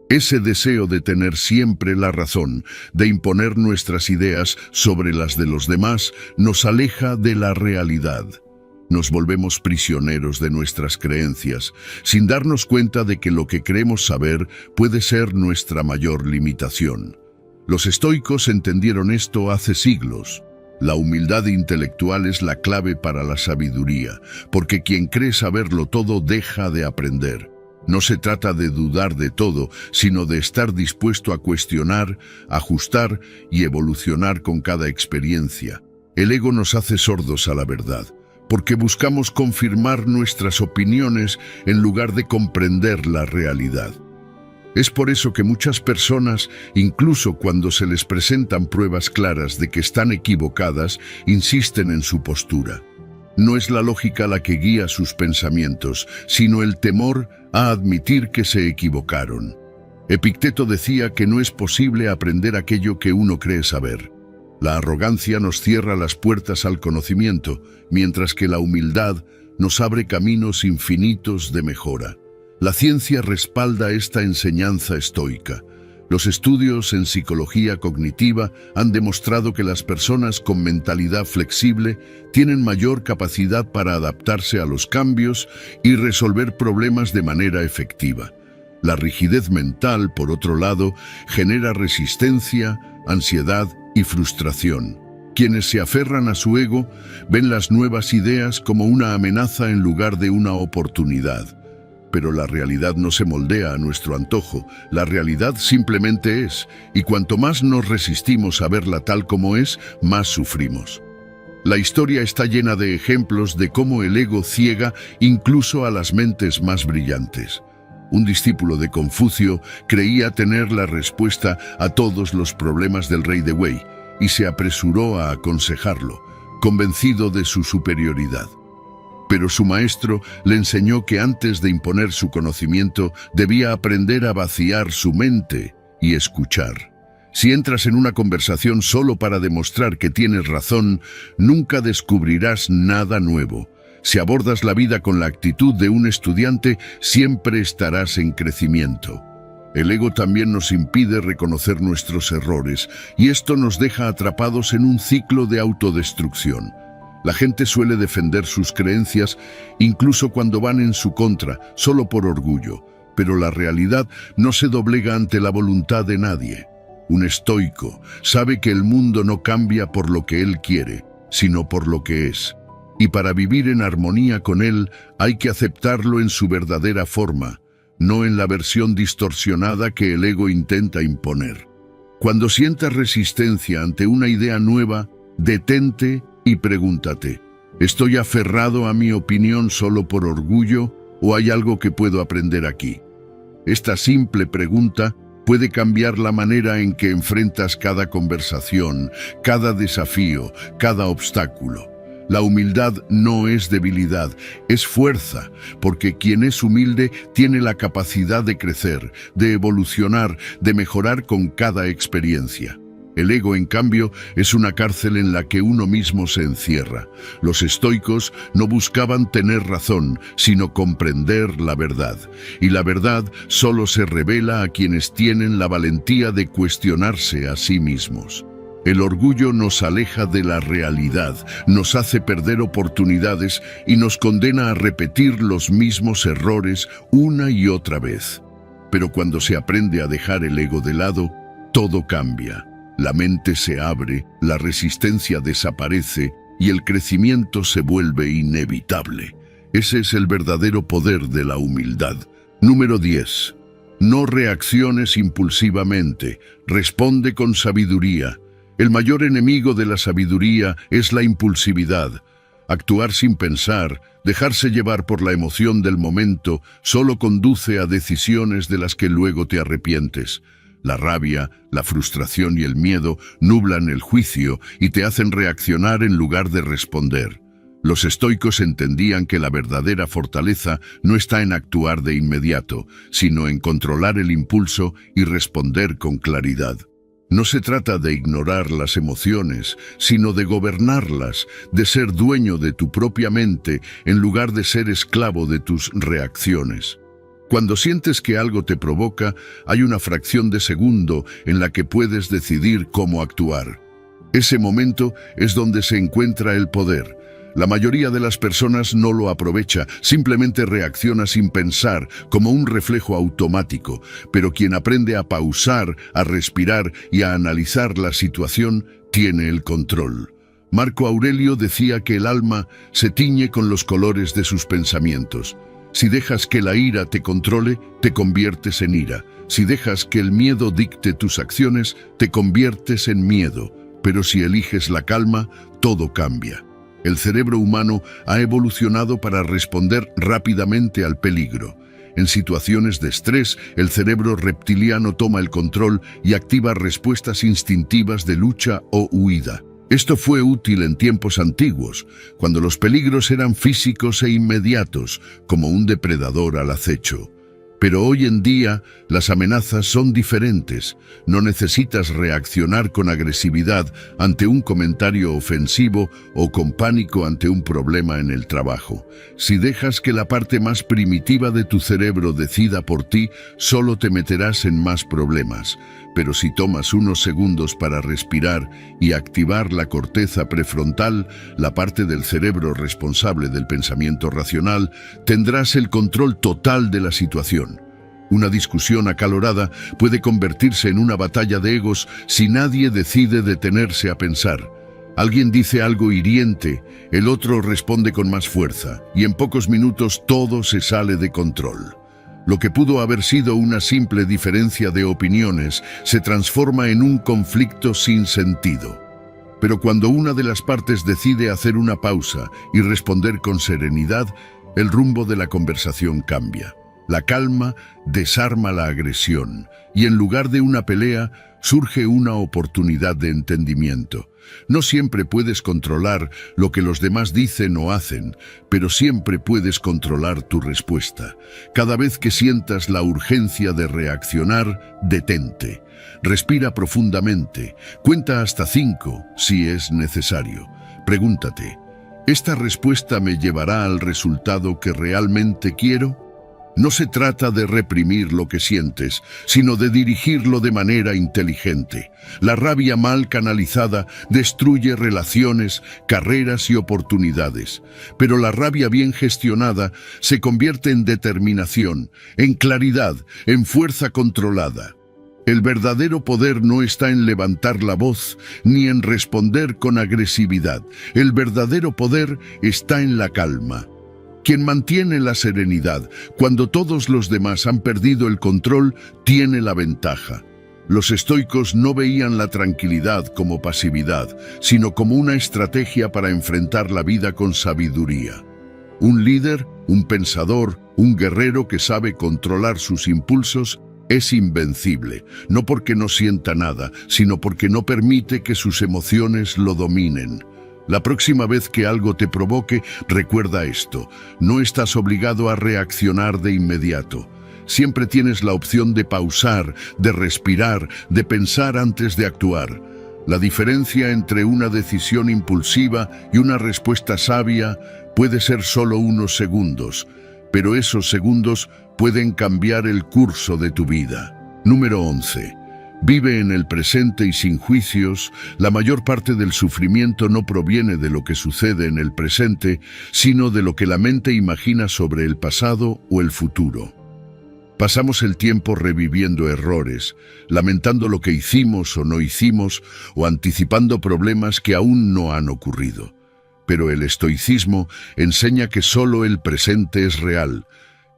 Ese deseo de tener siempre la razón, de imponer nuestras ideas sobre las de los demás, nos aleja de la realidad. Nos volvemos prisioneros de nuestras creencias, sin darnos cuenta de que lo que creemos saber puede ser nuestra mayor limitación. Los estoicos entendieron esto hace siglos. La humildad intelectual es la clave para la sabiduría, porque quien cree saberlo todo deja de aprender. No se trata de dudar de todo, sino de estar dispuesto a cuestionar, ajustar y evolucionar con cada experiencia. El ego nos hace sordos a la verdad, porque buscamos confirmar nuestras opiniones en lugar de comprender la realidad. Es por eso que muchas personas, incluso cuando se les presentan pruebas claras de que están equivocadas, insisten en su postura. No es la lógica la que guía sus pensamientos, sino el temor a admitir que se equivocaron. Epicteto decía que no es posible aprender aquello que uno cree saber. La arrogancia nos cierra las puertas al conocimiento, mientras que la humildad nos abre caminos infinitos de mejora. La ciencia respalda esta enseñanza estoica. Los estudios en psicología cognitiva han demostrado que las personas con mentalidad flexible tienen mayor capacidad para adaptarse a los cambios y resolver problemas de manera efectiva. La rigidez mental, por otro lado, genera resistencia, ansiedad y frustración. Quienes se aferran a su ego ven las nuevas ideas como una amenaza en lugar de una oportunidad. Pero la realidad no se moldea a nuestro antojo, la realidad simplemente es, y cuanto más nos resistimos a verla tal como es, más sufrimos. La historia está llena de ejemplos de cómo el ego ciega incluso a las mentes más brillantes. Un discípulo de Confucio creía tener la respuesta a todos los problemas del rey de Wei y se apresuró a aconsejarlo, convencido de su superioridad. Pero su maestro le enseñó que antes de imponer su conocimiento debía aprender a vaciar su mente y escuchar. Si entras en una conversación solo para demostrar que tienes razón, nunca descubrirás nada nuevo. Si abordas la vida con la actitud de un estudiante, siempre estarás en crecimiento. El ego también nos impide reconocer nuestros errores, y esto nos deja atrapados en un ciclo de autodestrucción. La gente suele defender sus creencias incluso cuando van en su contra, solo por orgullo, pero la realidad no se doblega ante la voluntad de nadie. Un estoico sabe que el mundo no cambia por lo que él quiere, sino por lo que es. Y para vivir en armonía con él hay que aceptarlo en su verdadera forma, no en la versión distorsionada que el ego intenta imponer. Cuando sientas resistencia ante una idea nueva, detente y pregúntate, ¿estoy aferrado a mi opinión solo por orgullo o hay algo que puedo aprender aquí? Esta simple pregunta puede cambiar la manera en que enfrentas cada conversación, cada desafío, cada obstáculo. La humildad no es debilidad, es fuerza, porque quien es humilde tiene la capacidad de crecer, de evolucionar, de mejorar con cada experiencia. El ego, en cambio, es una cárcel en la que uno mismo se encierra. Los estoicos no buscaban tener razón, sino comprender la verdad. Y la verdad solo se revela a quienes tienen la valentía de cuestionarse a sí mismos. El orgullo nos aleja de la realidad, nos hace perder oportunidades y nos condena a repetir los mismos errores una y otra vez. Pero cuando se aprende a dejar el ego de lado, todo cambia. La mente se abre, la resistencia desaparece y el crecimiento se vuelve inevitable. Ese es el verdadero poder de la humildad. Número 10. No reacciones impulsivamente, responde con sabiduría. El mayor enemigo de la sabiduría es la impulsividad. Actuar sin pensar, dejarse llevar por la emoción del momento, solo conduce a decisiones de las que luego te arrepientes. La rabia, la frustración y el miedo nublan el juicio y te hacen reaccionar en lugar de responder. Los estoicos entendían que la verdadera fortaleza no está en actuar de inmediato, sino en controlar el impulso y responder con claridad. No se trata de ignorar las emociones, sino de gobernarlas, de ser dueño de tu propia mente en lugar de ser esclavo de tus reacciones. Cuando sientes que algo te provoca, hay una fracción de segundo en la que puedes decidir cómo actuar. Ese momento es donde se encuentra el poder. La mayoría de las personas no lo aprovecha, simplemente reacciona sin pensar, como un reflejo automático. Pero quien aprende a pausar, a respirar y a analizar la situación, tiene el control. Marco Aurelio decía que el alma se tiñe con los colores de sus pensamientos. Si dejas que la ira te controle, te conviertes en ira. Si dejas que el miedo dicte tus acciones, te conviertes en miedo. Pero si eliges la calma, todo cambia. El cerebro humano ha evolucionado para responder rápidamente al peligro. En situaciones de estrés, el cerebro reptiliano toma el control y activa respuestas instintivas de lucha o huida. Esto fue útil en tiempos antiguos, cuando los peligros eran físicos e inmediatos, como un depredador al acecho. Pero hoy en día, las amenazas son diferentes. No necesitas reaccionar con agresividad ante un comentario ofensivo o con pánico ante un problema en el trabajo. Si dejas que la parte más primitiva de tu cerebro decida por ti, solo te meterás en más problemas. Pero si tomas unos segundos para respirar y activar la corteza prefrontal, la parte del cerebro responsable del pensamiento racional, tendrás el control total de la situación. Una discusión acalorada puede convertirse en una batalla de egos si nadie decide detenerse a pensar. Alguien dice algo hiriente, el otro responde con más fuerza, y en pocos minutos todo se sale de control. Lo que pudo haber sido una simple diferencia de opiniones se transforma en un conflicto sin sentido. Pero cuando una de las partes decide hacer una pausa y responder con serenidad, el rumbo de la conversación cambia. La calma desarma la agresión y en lugar de una pelea surge una oportunidad de entendimiento. No siempre puedes controlar lo que los demás dicen o hacen, pero siempre puedes controlar tu respuesta. Cada vez que sientas la urgencia de reaccionar, detente. Respira profundamente. Cuenta hasta 5 si es necesario. Pregúntate, ¿esta respuesta me llevará al resultado que realmente quiero? No se trata de reprimir lo que sientes, sino de dirigirlo de manera inteligente. La rabia mal canalizada destruye relaciones, carreras y oportunidades. Pero la rabia bien gestionada se convierte en determinación, en claridad, en fuerza controlada. El verdadero poder no está en levantar la voz ni en responder con agresividad. El verdadero poder está en la calma. Quien mantiene la serenidad cuando todos los demás han perdido el control tiene la ventaja. Los estoicos no veían la tranquilidad como pasividad, sino como una estrategia para enfrentar la vida con sabiduría. Un líder, un pensador, un guerrero que sabe controlar sus impulsos es invencible, no porque no sienta nada, sino porque no permite que sus emociones lo dominen. La próxima vez que algo te provoque, recuerda esto. No estás obligado a reaccionar de inmediato. Siempre tienes la opción de pausar, de respirar, de pensar antes de actuar. La diferencia entre una decisión impulsiva y una respuesta sabia puede ser solo unos segundos, pero esos segundos pueden cambiar el curso de tu vida. Número 11. Vive en el presente y sin juicios. La mayor parte del sufrimiento no proviene de lo que sucede en el presente, sino de lo que la mente imagina sobre el pasado o el futuro. Pasamos el tiempo reviviendo errores, lamentando lo que hicimos o no hicimos, o anticipando problemas que aún no han ocurrido. Pero el estoicismo enseña que solo el presente es real,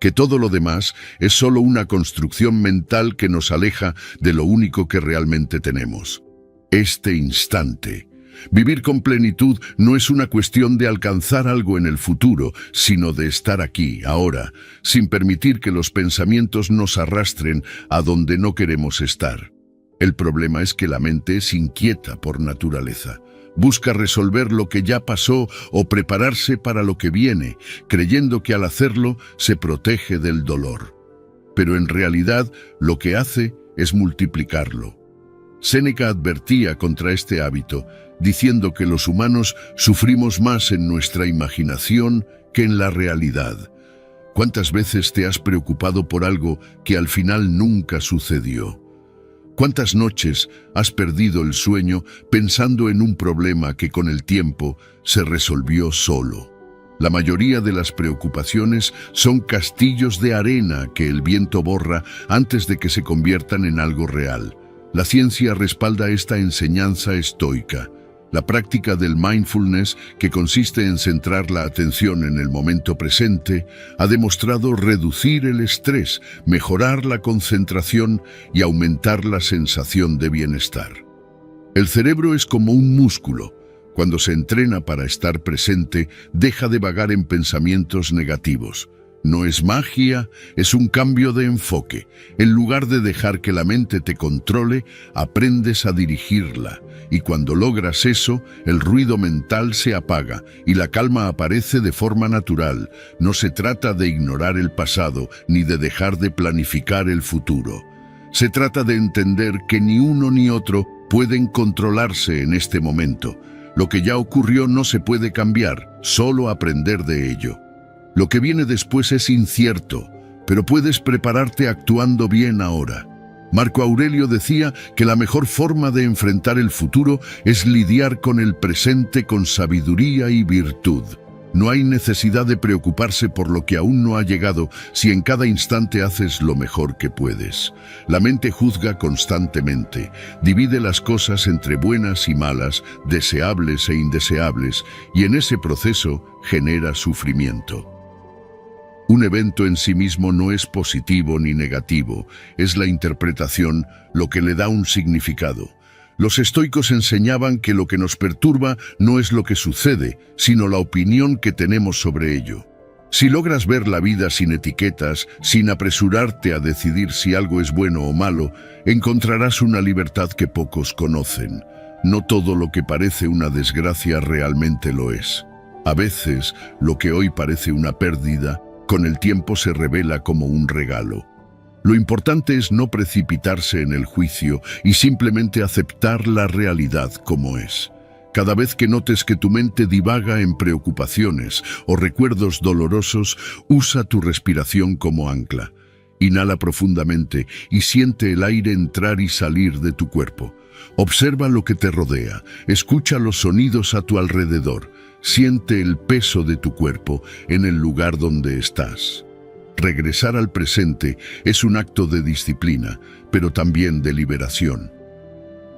que todo lo demás es solo una construcción mental que nos aleja de lo único que realmente tenemos. Este instante. Vivir con plenitud no es una cuestión de alcanzar algo en el futuro, sino de estar aquí, ahora, sin permitir que los pensamientos nos arrastren a donde no queremos estar. El problema es que la mente es inquieta por naturaleza. Busca resolver lo que ya pasó o prepararse para lo que viene, creyendo que al hacerlo se protege del dolor. Pero en realidad lo que hace es multiplicarlo. Séneca advertía contra este hábito, diciendo que los humanos sufrimos más en nuestra imaginación que en la realidad. ¿Cuántas veces te has preocupado por algo que al final nunca sucedió? ¿Cuántas noches has perdido el sueño pensando en un problema que con el tiempo se resolvió solo? La mayoría de las preocupaciones son castillos de arena que el viento borra antes de que se conviertan en algo real. La ciencia respalda esta enseñanza estoica. La práctica del mindfulness, que consiste en centrar la atención en el momento presente, ha demostrado reducir el estrés, mejorar la concentración y aumentar la sensación de bienestar. El cerebro es como un músculo. Cuando se entrena para estar presente, deja de vagar en pensamientos negativos. No es magia, es un cambio de enfoque. En lugar de dejar que la mente te controle, aprendes a dirigirla. Y cuando logras eso, el ruido mental se apaga y la calma aparece de forma natural. No se trata de ignorar el pasado ni de dejar de planificar el futuro. Se trata de entender que ni uno ni otro pueden controlarse en este momento. Lo que ya ocurrió no se puede cambiar, solo aprender de ello. Lo que viene después es incierto, pero puedes prepararte actuando bien ahora. Marco Aurelio decía que la mejor forma de enfrentar el futuro es lidiar con el presente con sabiduría y virtud. No hay necesidad de preocuparse por lo que aún no ha llegado si en cada instante haces lo mejor que puedes. La mente juzga constantemente, divide las cosas entre buenas y malas, deseables e indeseables, y en ese proceso genera sufrimiento. Un evento en sí mismo no es positivo ni negativo, es la interpretación lo que le da un significado. Los estoicos enseñaban que lo que nos perturba no es lo que sucede, sino la opinión que tenemos sobre ello. Si logras ver la vida sin etiquetas, sin apresurarte a decidir si algo es bueno o malo, encontrarás una libertad que pocos conocen. No todo lo que parece una desgracia realmente lo es. A veces, lo que hoy parece una pérdida, con el tiempo se revela como un regalo. Lo importante es no precipitarse en el juicio y simplemente aceptar la realidad como es. Cada vez que notes que tu mente divaga en preocupaciones o recuerdos dolorosos, usa tu respiración como ancla. Inhala profundamente y siente el aire entrar y salir de tu cuerpo. Observa lo que te rodea, escucha los sonidos a tu alrededor, siente el peso de tu cuerpo en el lugar donde estás. Regresar al presente es un acto de disciplina, pero también de liberación.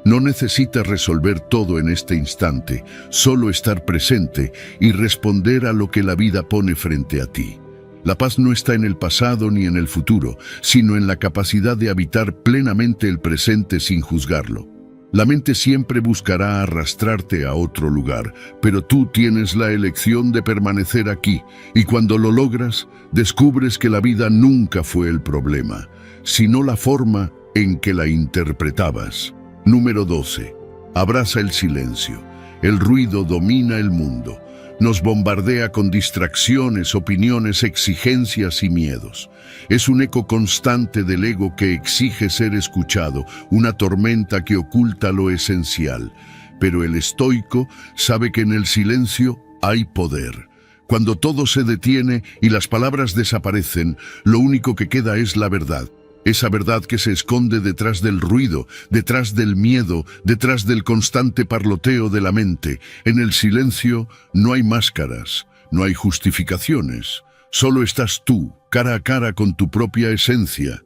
No necesitas resolver todo en este instante, solo estar presente y responder a lo que la vida pone frente a ti. La paz no está en el pasado ni en el futuro, sino en la capacidad de habitar plenamente el presente sin juzgarlo. La mente siempre buscará arrastrarte a otro lugar, pero tú tienes la elección de permanecer aquí, y cuando lo logras, descubres que la vida nunca fue el problema, sino la forma en que la interpretabas. Número 12. Abraza el silencio. El ruido domina el mundo. Nos bombardea con distracciones, opiniones, exigencias y miedos. Es un eco constante del ego que exige ser escuchado, una tormenta que oculta lo esencial. Pero el estoico sabe que en el silencio hay poder. Cuando todo se detiene y las palabras desaparecen, lo único que queda es la verdad. Esa verdad que se esconde detrás del ruido, detrás del miedo, detrás del constante parloteo de la mente. En el silencio no hay máscaras, no hay justificaciones. Solo estás tú, cara a cara con tu propia esencia.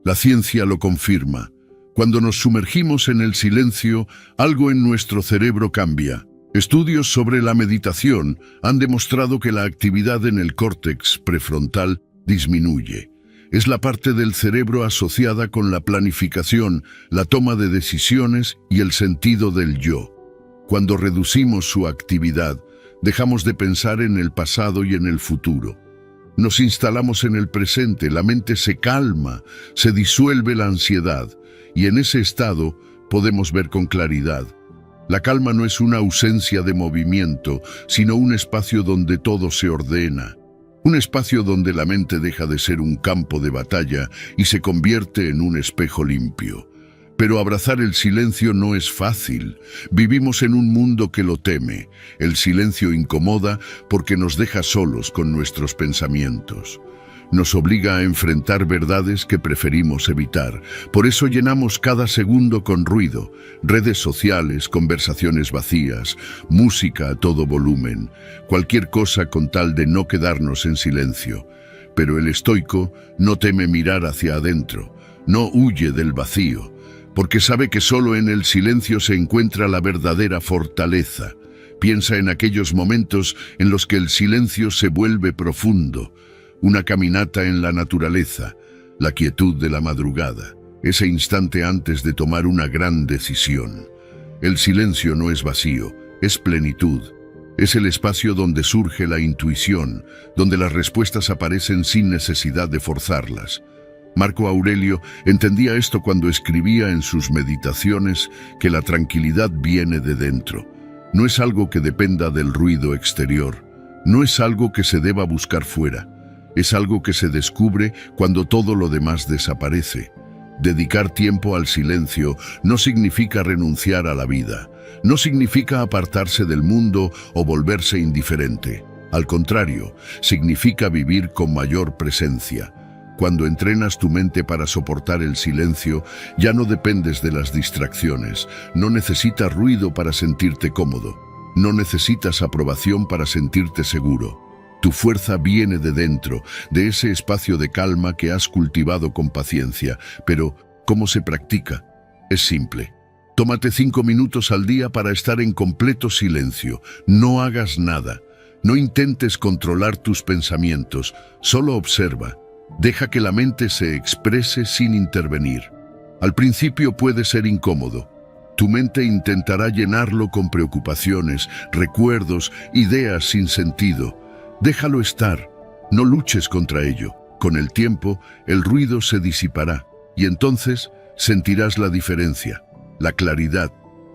La ciencia lo confirma. Cuando nos sumergimos en el silencio, algo en nuestro cerebro cambia. Estudios sobre la meditación han demostrado que la actividad en el córtex prefrontal disminuye. Es la parte del cerebro asociada con la planificación, la toma de decisiones y el sentido del yo. Cuando reducimos su actividad, dejamos de pensar en el pasado y en el futuro. Nos instalamos en el presente, la mente se calma, se disuelve la ansiedad, y en ese estado podemos ver con claridad. La calma no es una ausencia de movimiento, sino un espacio donde todo se ordena. Un espacio donde la mente deja de ser un campo de batalla y se convierte en un espejo limpio. Pero abrazar el silencio no es fácil. Vivimos en un mundo que lo teme. El silencio incomoda porque nos deja solos con nuestros pensamientos. Nos obliga a enfrentar verdades que preferimos evitar. Por eso llenamos cada segundo con ruido, redes sociales, conversaciones vacías, música a todo volumen, cualquier cosa con tal de no quedarnos en silencio. Pero el estoico no teme mirar hacia adentro, no huye del vacío, porque sabe que solo en el silencio se encuentra la verdadera fortaleza. Piensa en aquellos momentos en los que el silencio se vuelve profundo. Una caminata en la naturaleza, la quietud de la madrugada, ese instante antes de tomar una gran decisión. El silencio no es vacío, es plenitud. Es el espacio donde surge la intuición, donde las respuestas aparecen sin necesidad de forzarlas. Marco Aurelio entendía esto cuando escribía en sus meditaciones que la tranquilidad viene de dentro. No es algo que dependa del ruido exterior. No es algo que se deba buscar fuera. Es algo que se descubre cuando todo lo demás desaparece. Dedicar tiempo al silencio no significa renunciar a la vida. No significa apartarse del mundo o volverse indiferente. Al contrario, significa vivir con mayor presencia. Cuando entrenas tu mente para soportar el silencio, ya no dependes de las distracciones. No necesitas ruido para sentirte cómodo. No necesitas aprobación para sentirte seguro. Tu fuerza viene de dentro, de ese espacio de calma que has cultivado con paciencia. Pero, ¿cómo se practica? Es simple. Tómate 5 minutos al día para estar en completo silencio. No hagas nada. No intentes controlar tus pensamientos. Solo observa. Deja que la mente se exprese sin intervenir. Al principio puede ser incómodo. Tu mente intentará llenarlo con preocupaciones, recuerdos, ideas sin sentido. Déjalo estar. No luches contra ello. Con el tiempo, el ruido se disipará y entonces sentirás la diferencia, la claridad,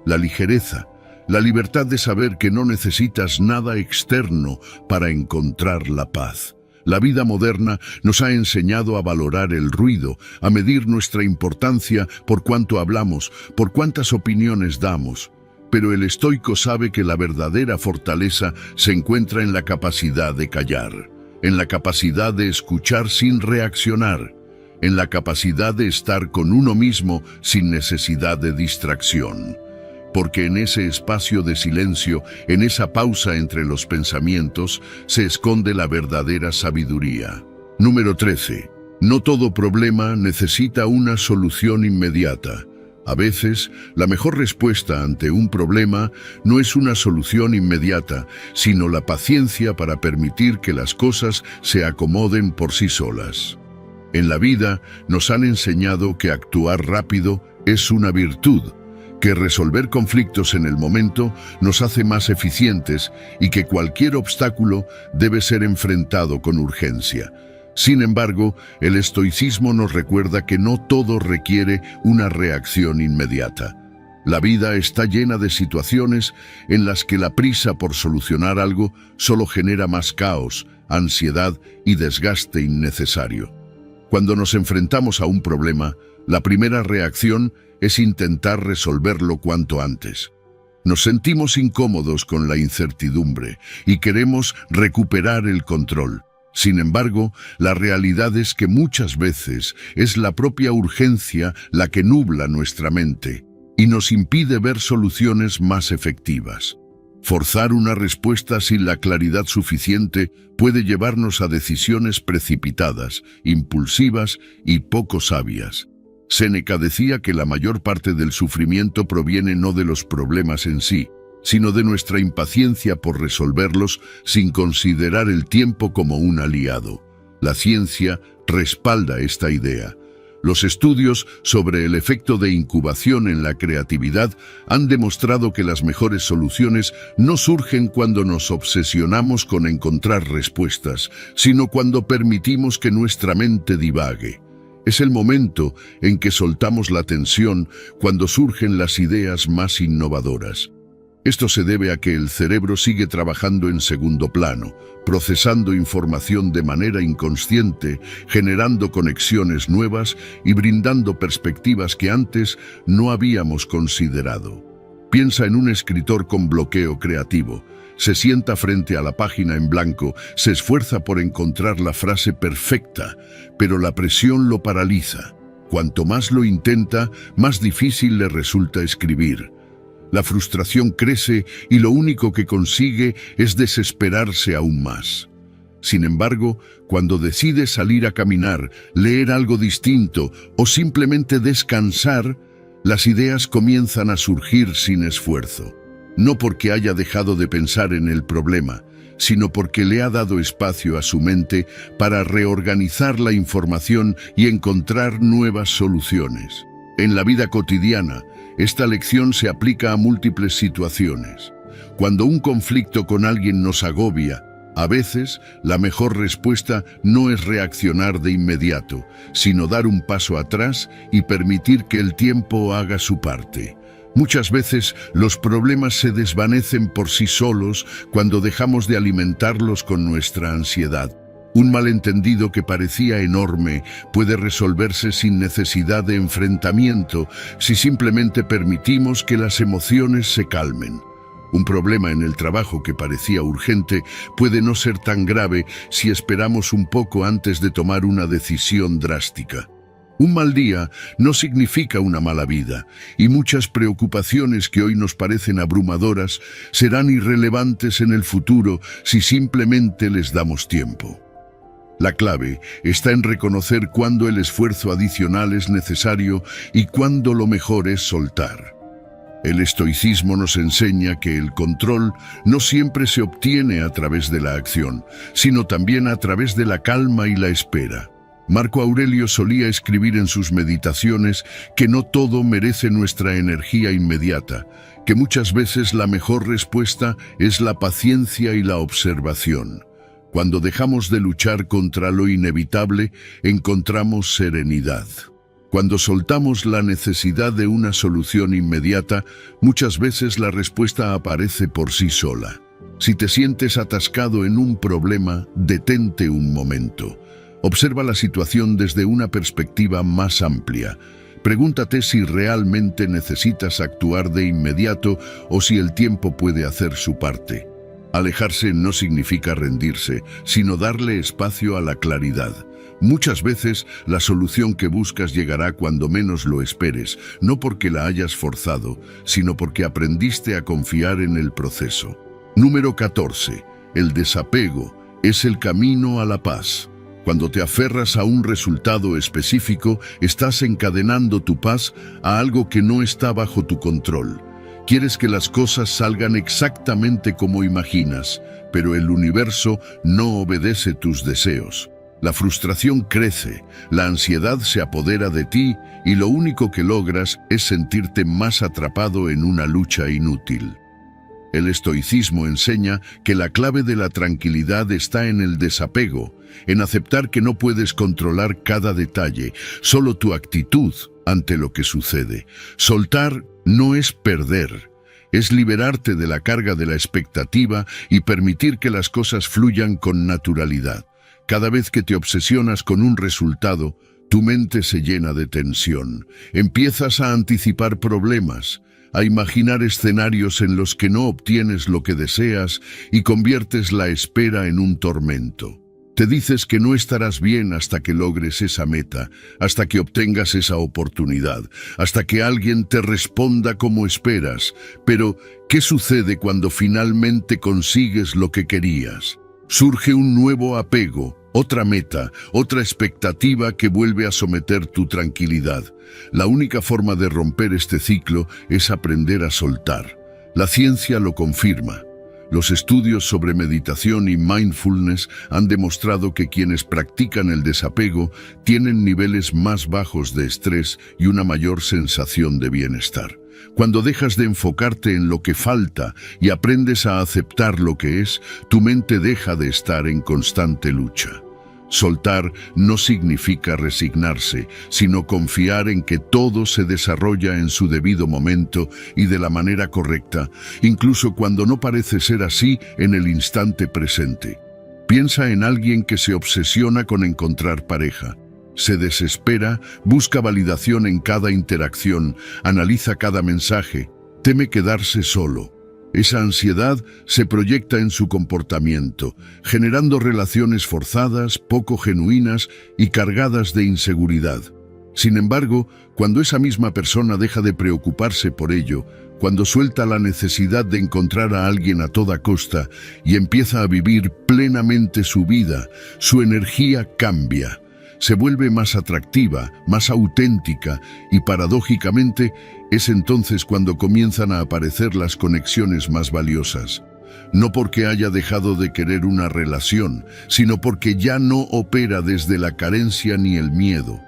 la ligereza, la libertad de saber que no necesitas nada externo para encontrar la paz. La vida moderna nos ha enseñado a valorar el ruido, a medir nuestra importancia por cuánto hablamos, por cuántas opiniones damos. Pero el estoico sabe que la verdadera fortaleza se encuentra en la capacidad de callar, en la capacidad de escuchar sin reaccionar, en la capacidad de estar con uno mismo sin necesidad de distracción. Porque en ese espacio de silencio, en esa pausa entre los pensamientos, se esconde la verdadera sabiduría. Número 13. No todo problema necesita una solución inmediata. A veces, la mejor respuesta ante un problema no es una solución inmediata, sino la paciencia para permitir que las cosas se acomoden por sí solas. En la vida nos han enseñado que actuar rápido es una virtud, que resolver conflictos en el momento nos hace más eficientes y que cualquier obstáculo debe ser enfrentado con urgencia. Sin embargo, el estoicismo nos recuerda que no todo requiere una reacción inmediata. La vida está llena de situaciones en las que la prisa por solucionar algo solo genera más caos, ansiedad y desgaste innecesario. Cuando nos enfrentamos a un problema, la primera reacción es intentar resolverlo cuanto antes. Nos sentimos incómodos con la incertidumbre y queremos recuperar el control. Sin embargo, la realidad es que muchas veces es la propia urgencia la que nubla nuestra mente y nos impide ver soluciones más efectivas. Forzar una respuesta sin la claridad suficiente puede llevarnos a decisiones precipitadas, impulsivas y poco sabias. Séneca decía que la mayor parte del sufrimiento proviene no de los problemas en sí, sino de nuestra impaciencia por resolverlos sin considerar el tiempo como un aliado. La ciencia respalda esta idea. Los estudios sobre el efecto de incubación en la creatividad han demostrado que las mejores soluciones no surgen cuando nos obsesionamos con encontrar respuestas, sino cuando permitimos que nuestra mente divague. Es el momento en que soltamos la tensión cuando surgen las ideas más innovadoras. Esto se debe a que el cerebro sigue trabajando en segundo plano, procesando información de manera inconsciente, generando conexiones nuevas y brindando perspectivas que antes no habíamos considerado. Piensa en un escritor con bloqueo creativo. Se sienta frente a la página en blanco, se esfuerza por encontrar la frase perfecta, pero la presión lo paraliza. Cuanto más lo intenta, más difícil le resulta escribir. La frustración crece y lo único que consigue es desesperarse aún más. Sin embargo, cuando decide salir a caminar, leer algo distinto o simplemente descansar, las ideas comienzan a surgir sin esfuerzo. No porque haya dejado de pensar en el problema, sino porque le ha dado espacio a su mente para reorganizar la información y encontrar nuevas soluciones. En la vida cotidiana, esta lección se aplica a múltiples situaciones. Cuando un conflicto con alguien nos agobia, a veces la mejor respuesta no es reaccionar de inmediato, sino dar un paso atrás y permitir que el tiempo haga su parte. Muchas veces los problemas se desvanecen por sí solos cuando dejamos de alimentarlos con nuestra ansiedad. Un malentendido que parecía enorme puede resolverse sin necesidad de enfrentamiento si simplemente permitimos que las emociones se calmen. Un problema en el trabajo que parecía urgente puede no ser tan grave si esperamos un poco antes de tomar una decisión drástica. Un mal día no significa una mala vida, y muchas preocupaciones que hoy nos parecen abrumadoras serán irrelevantes en el futuro si simplemente les damos tiempo. La clave está en reconocer cuándo el esfuerzo adicional es necesario y cuándo lo mejor es soltar. El estoicismo nos enseña que el control no siempre se obtiene a través de la acción, sino también a través de la calma y la espera. Marco Aurelio solía escribir en sus meditaciones que no todo merece nuestra energía inmediata, que muchas veces la mejor respuesta es la paciencia y la observación. Cuando dejamos de luchar contra lo inevitable, encontramos serenidad. Cuando soltamos la necesidad de una solución inmediata, muchas veces la respuesta aparece por sí sola. Si te sientes atascado en un problema, detente un momento. Observa la situación desde una perspectiva más amplia. Pregúntate si realmente necesitas actuar de inmediato o si el tiempo puede hacer su parte. Alejarse no significa rendirse, sino darle espacio a la claridad. Muchas veces la solución que buscas llegará cuando menos lo esperes, no porque la hayas forzado, sino porque aprendiste a confiar en el proceso. Número 14. El desapego es el camino a la paz. Cuando te aferras a un resultado específico, estás encadenando tu paz a algo que no está bajo tu control. Quieres que las cosas salgan exactamente como imaginas, pero el universo no obedece tus deseos. La frustración crece, la ansiedad se apodera de ti y lo único que logras es sentirte más atrapado en una lucha inútil. El estoicismo enseña que la clave de la tranquilidad está en el desapego, en aceptar que no puedes controlar cada detalle, solo tu actitud ante lo que sucede. Soltar no es perder, es liberarte de la carga de la expectativa y permitir que las cosas fluyan con naturalidad. Cada vez que te obsesionas con un resultado, tu mente se llena de tensión. Empiezas a anticipar problemas, a imaginar escenarios en los que no obtienes lo que deseas y conviertes la espera en un tormento. Te dices que no estarás bien hasta que logres esa meta, hasta que obtengas esa oportunidad, hasta que alguien te responda como esperas. Pero, ¿qué sucede cuando finalmente consigues lo que querías? Surge un nuevo apego, otra meta, otra expectativa que vuelve a someter tu tranquilidad. La única forma de romper este ciclo es aprender a soltar. La ciencia lo confirma. Los estudios sobre meditación y mindfulness han demostrado que quienes practican el desapego tienen niveles más bajos de estrés y una mayor sensación de bienestar. Cuando dejas de enfocarte en lo que falta y aprendes a aceptar lo que es, tu mente deja de estar en constante lucha. Soltar no significa resignarse, sino confiar en que todo se desarrolla en su debido momento y de la manera correcta, incluso cuando no parece ser así en el instante presente. Piensa en alguien que se obsesiona con encontrar pareja. Se desespera, busca validación en cada interacción, analiza cada mensaje, teme quedarse solo. Esa ansiedad se proyecta en su comportamiento, generando relaciones forzadas, poco genuinas y cargadas de inseguridad. Sin embargo, cuando esa misma persona deja de preocuparse por ello, cuando suelta la necesidad de encontrar a alguien a toda costa y empieza a vivir plenamente su vida, su energía cambia. Se vuelve más atractiva, más auténtica y, paradójicamente, es entonces cuando comienzan a aparecer las conexiones más valiosas. No porque haya dejado de querer una relación, sino porque ya no opera desde la carencia ni el miedo.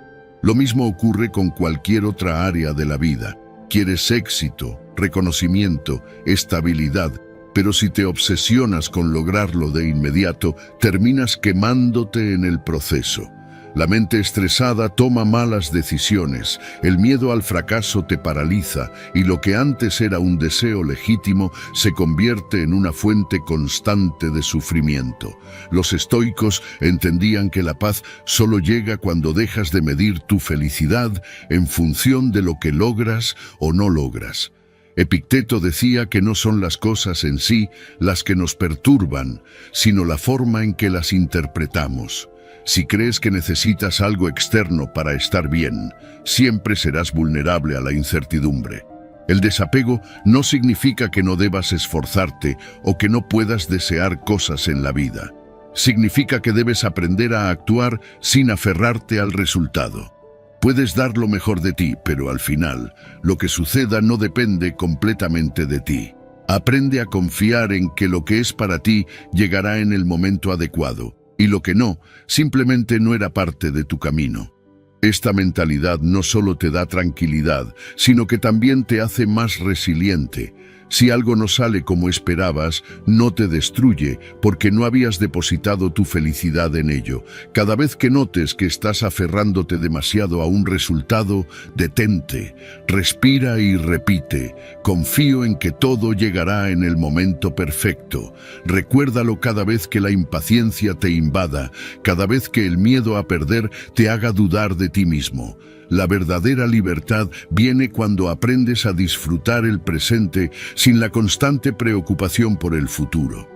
Lo mismo ocurre con cualquier otra área de la vida. Quieres éxito, reconocimiento, estabilidad. Pero si te obsesionas con lograrlo de inmediato, terminas quemándote en el proceso. La mente estresada toma malas decisiones, el miedo al fracaso te paraliza y lo que antes era un deseo legítimo se convierte en una fuente constante de sufrimiento. Los estoicos entendían que la paz solo llega cuando dejas de medir tu felicidad en función de lo que logras o no logras. Epicteto decía que no son las cosas en sí las que nos perturban, sino la forma en que las interpretamos. Si crees que necesitas algo externo para estar bien, siempre serás vulnerable a la incertidumbre. El desapego no significa que no debas esforzarte o que no puedas desear cosas en la vida. Significa que debes aprender a actuar sin aferrarte al resultado. Puedes dar lo mejor de ti, pero al final, lo que suceda no depende completamente de ti. Aprende a confiar en que lo que es para ti llegará en el momento adecuado. Y lo que no, simplemente no era parte de tu camino. Esta mentalidad no solo te da tranquilidad, sino que también te hace más resiliente. Si algo no sale como esperabas, no te destruye, porque no habías depositado tu felicidad en ello. Cada vez que notes que estás aferrándote demasiado a un resultado, detente, respira y repite. Confío en que todo llegará en el momento perfecto. Recuérdalo cada vez que la impaciencia te invada, cada vez que el miedo a perder te haga dudar de ti mismo. La verdadera libertad viene cuando aprendes a disfrutar el presente sin la constante preocupación por el futuro.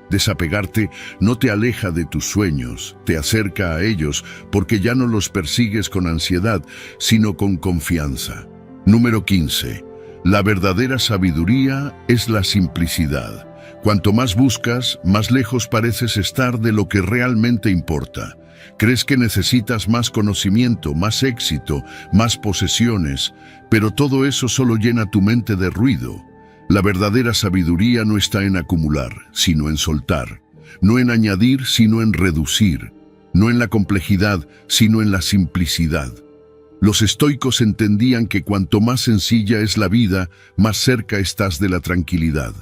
Desapegarte no te aleja de tus sueños, te acerca a ellos porque ya no los persigues con ansiedad, sino con confianza. Número 15. La verdadera sabiduría es la simplicidad. Cuanto más buscas, más lejos pareces estar de lo que realmente importa. Crees que necesitas más conocimiento, más éxito, más posesiones, pero todo eso solo llena tu mente de ruido. La verdadera sabiduría no está en acumular, sino en soltar. No en añadir, sino en reducir. No en la complejidad, sino en la simplicidad. Los estoicos entendían que cuanto más sencilla es la vida, más cerca estás de la tranquilidad.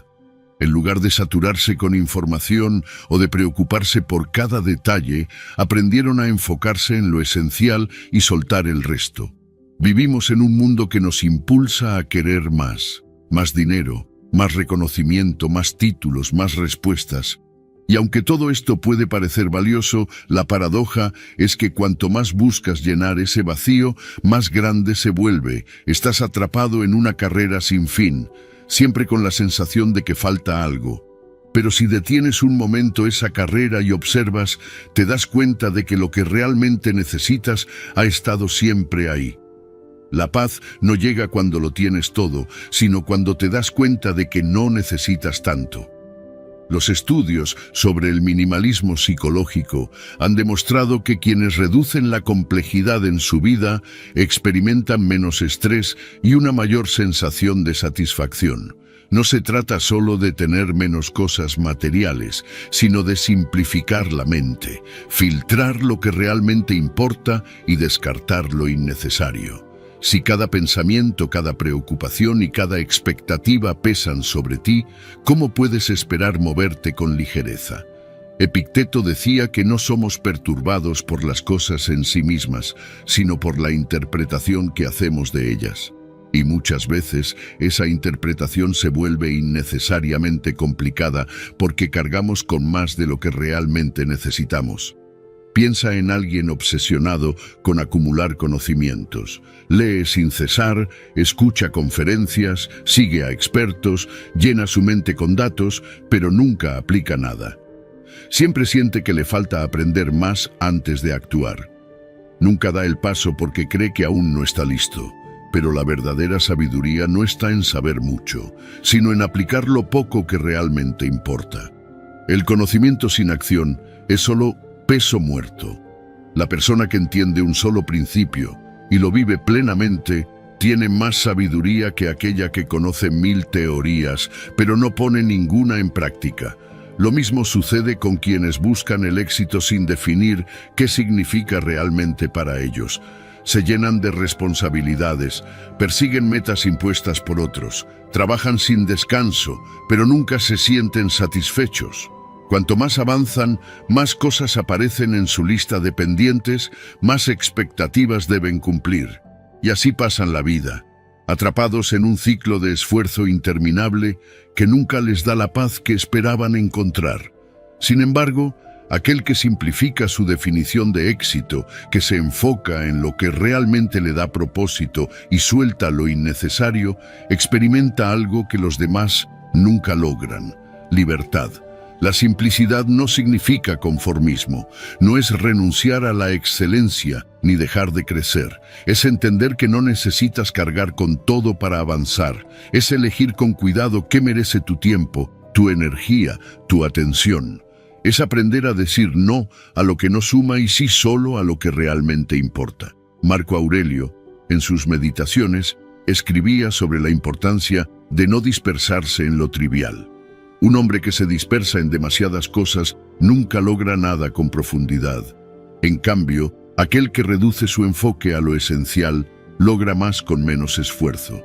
En lugar de saturarse con información o de preocuparse por cada detalle, aprendieron a enfocarse en lo esencial y soltar el resto. Vivimos en un mundo que nos impulsa a querer más. Más dinero, más reconocimiento, más títulos, más respuestas. Y aunque todo esto puede parecer valioso, la paradoja es que cuanto más buscas llenar ese vacío, más grande se vuelve. Estás atrapado en una carrera sin fin, siempre con la sensación de que falta algo. Pero si detienes un momento esa carrera y observas, te das cuenta de que lo que realmente necesitas ha estado siempre ahí. La paz no llega cuando lo tienes todo, sino cuando te das cuenta de que no necesitas tanto. Los estudios sobre el minimalismo psicológico han demostrado que quienes reducen la complejidad en su vida experimentan menos estrés y una mayor sensación de satisfacción. No se trata solo de tener menos cosas materiales, sino de simplificar la mente, filtrar lo que realmente importa y descartar lo innecesario. Si cada pensamiento, cada preocupación y cada expectativa pesan sobre ti, ¿cómo puedes esperar moverte con ligereza? Epicteto decía que no somos perturbados por las cosas en sí mismas, sino por la interpretación que hacemos de ellas. Y muchas veces esa interpretación se vuelve innecesariamente complicada porque cargamos con más de lo que realmente necesitamos. Piensa en alguien obsesionado con acumular conocimientos. Lee sin cesar, escucha conferencias, sigue a expertos, llena su mente con datos, pero nunca aplica nada. Siempre siente que le falta aprender más antes de actuar. Nunca da el paso porque cree que aún no está listo. Pero la verdadera sabiduría no está en saber mucho, sino en aplicar lo poco que realmente importa. El conocimiento sin acción es solo peso muerto. La persona que entiende un solo principio y lo vive plenamente tiene más sabiduría que aquella que conoce 1000 teorías, pero no pone ninguna en práctica. Lo mismo sucede con quienes buscan el éxito sin definir qué significa realmente para ellos. Se llenan de responsabilidades, persiguen metas impuestas por otros, trabajan sin descanso, pero nunca se sienten satisfechos. Cuanto más avanzan, más cosas aparecen en su lista de pendientes, más expectativas deben cumplir. Y así pasan la vida, atrapados en un ciclo de esfuerzo interminable que nunca les da la paz que esperaban encontrar. Sin embargo, aquel que simplifica su definición de éxito, que se enfoca en lo que realmente le da propósito y suelta lo innecesario, experimenta algo que los demás nunca logran: libertad. La simplicidad no significa conformismo, no es renunciar a la excelencia ni dejar de crecer. Es entender que no necesitas cargar con todo para avanzar. Es elegir con cuidado qué merece tu tiempo, tu energía, tu atención. Es aprender a decir no a lo que no suma y sí solo a lo que realmente importa. Marco Aurelio, en sus meditaciones, escribía sobre la importancia de no dispersarse en lo trivial. Un hombre que se dispersa en demasiadas cosas nunca logra nada con profundidad. En cambio, aquel que reduce su enfoque a lo esencial logra más con menos esfuerzo.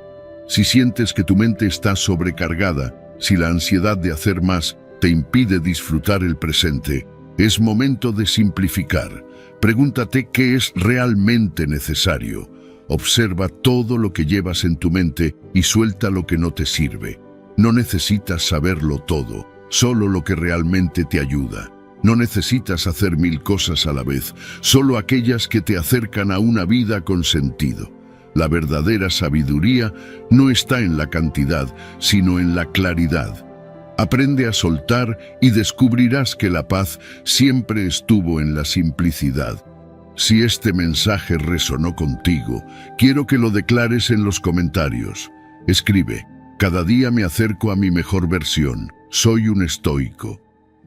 Si sientes que tu mente está sobrecargada, si la ansiedad de hacer más te impide disfrutar el presente, es momento de simplificar. Pregúntate qué es realmente necesario. Observa todo lo que llevas en tu mente y suelta lo que no te sirve. No necesitas saberlo todo, solo lo que realmente te ayuda. No necesitas hacer 1000 cosas a la vez, solo aquellas que te acercan a una vida con sentido. La verdadera sabiduría no está en la cantidad, sino en la claridad. Aprende a soltar y descubrirás que la paz siempre estuvo en la simplicidad. Si este mensaje resonó contigo, quiero que lo declares en los comentarios. Escribe: cada día me acerco a mi mejor versión, soy un estoico.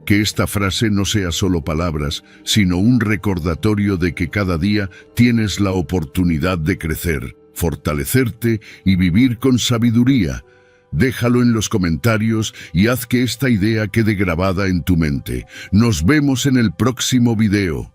Que esta frase no sea solo palabras, sino un recordatorio de que cada día tienes la oportunidad de crecer, fortalecerte y vivir con sabiduría. Déjalo en los comentarios y haz que esta idea quede grabada en tu mente. Nos vemos en el próximo video.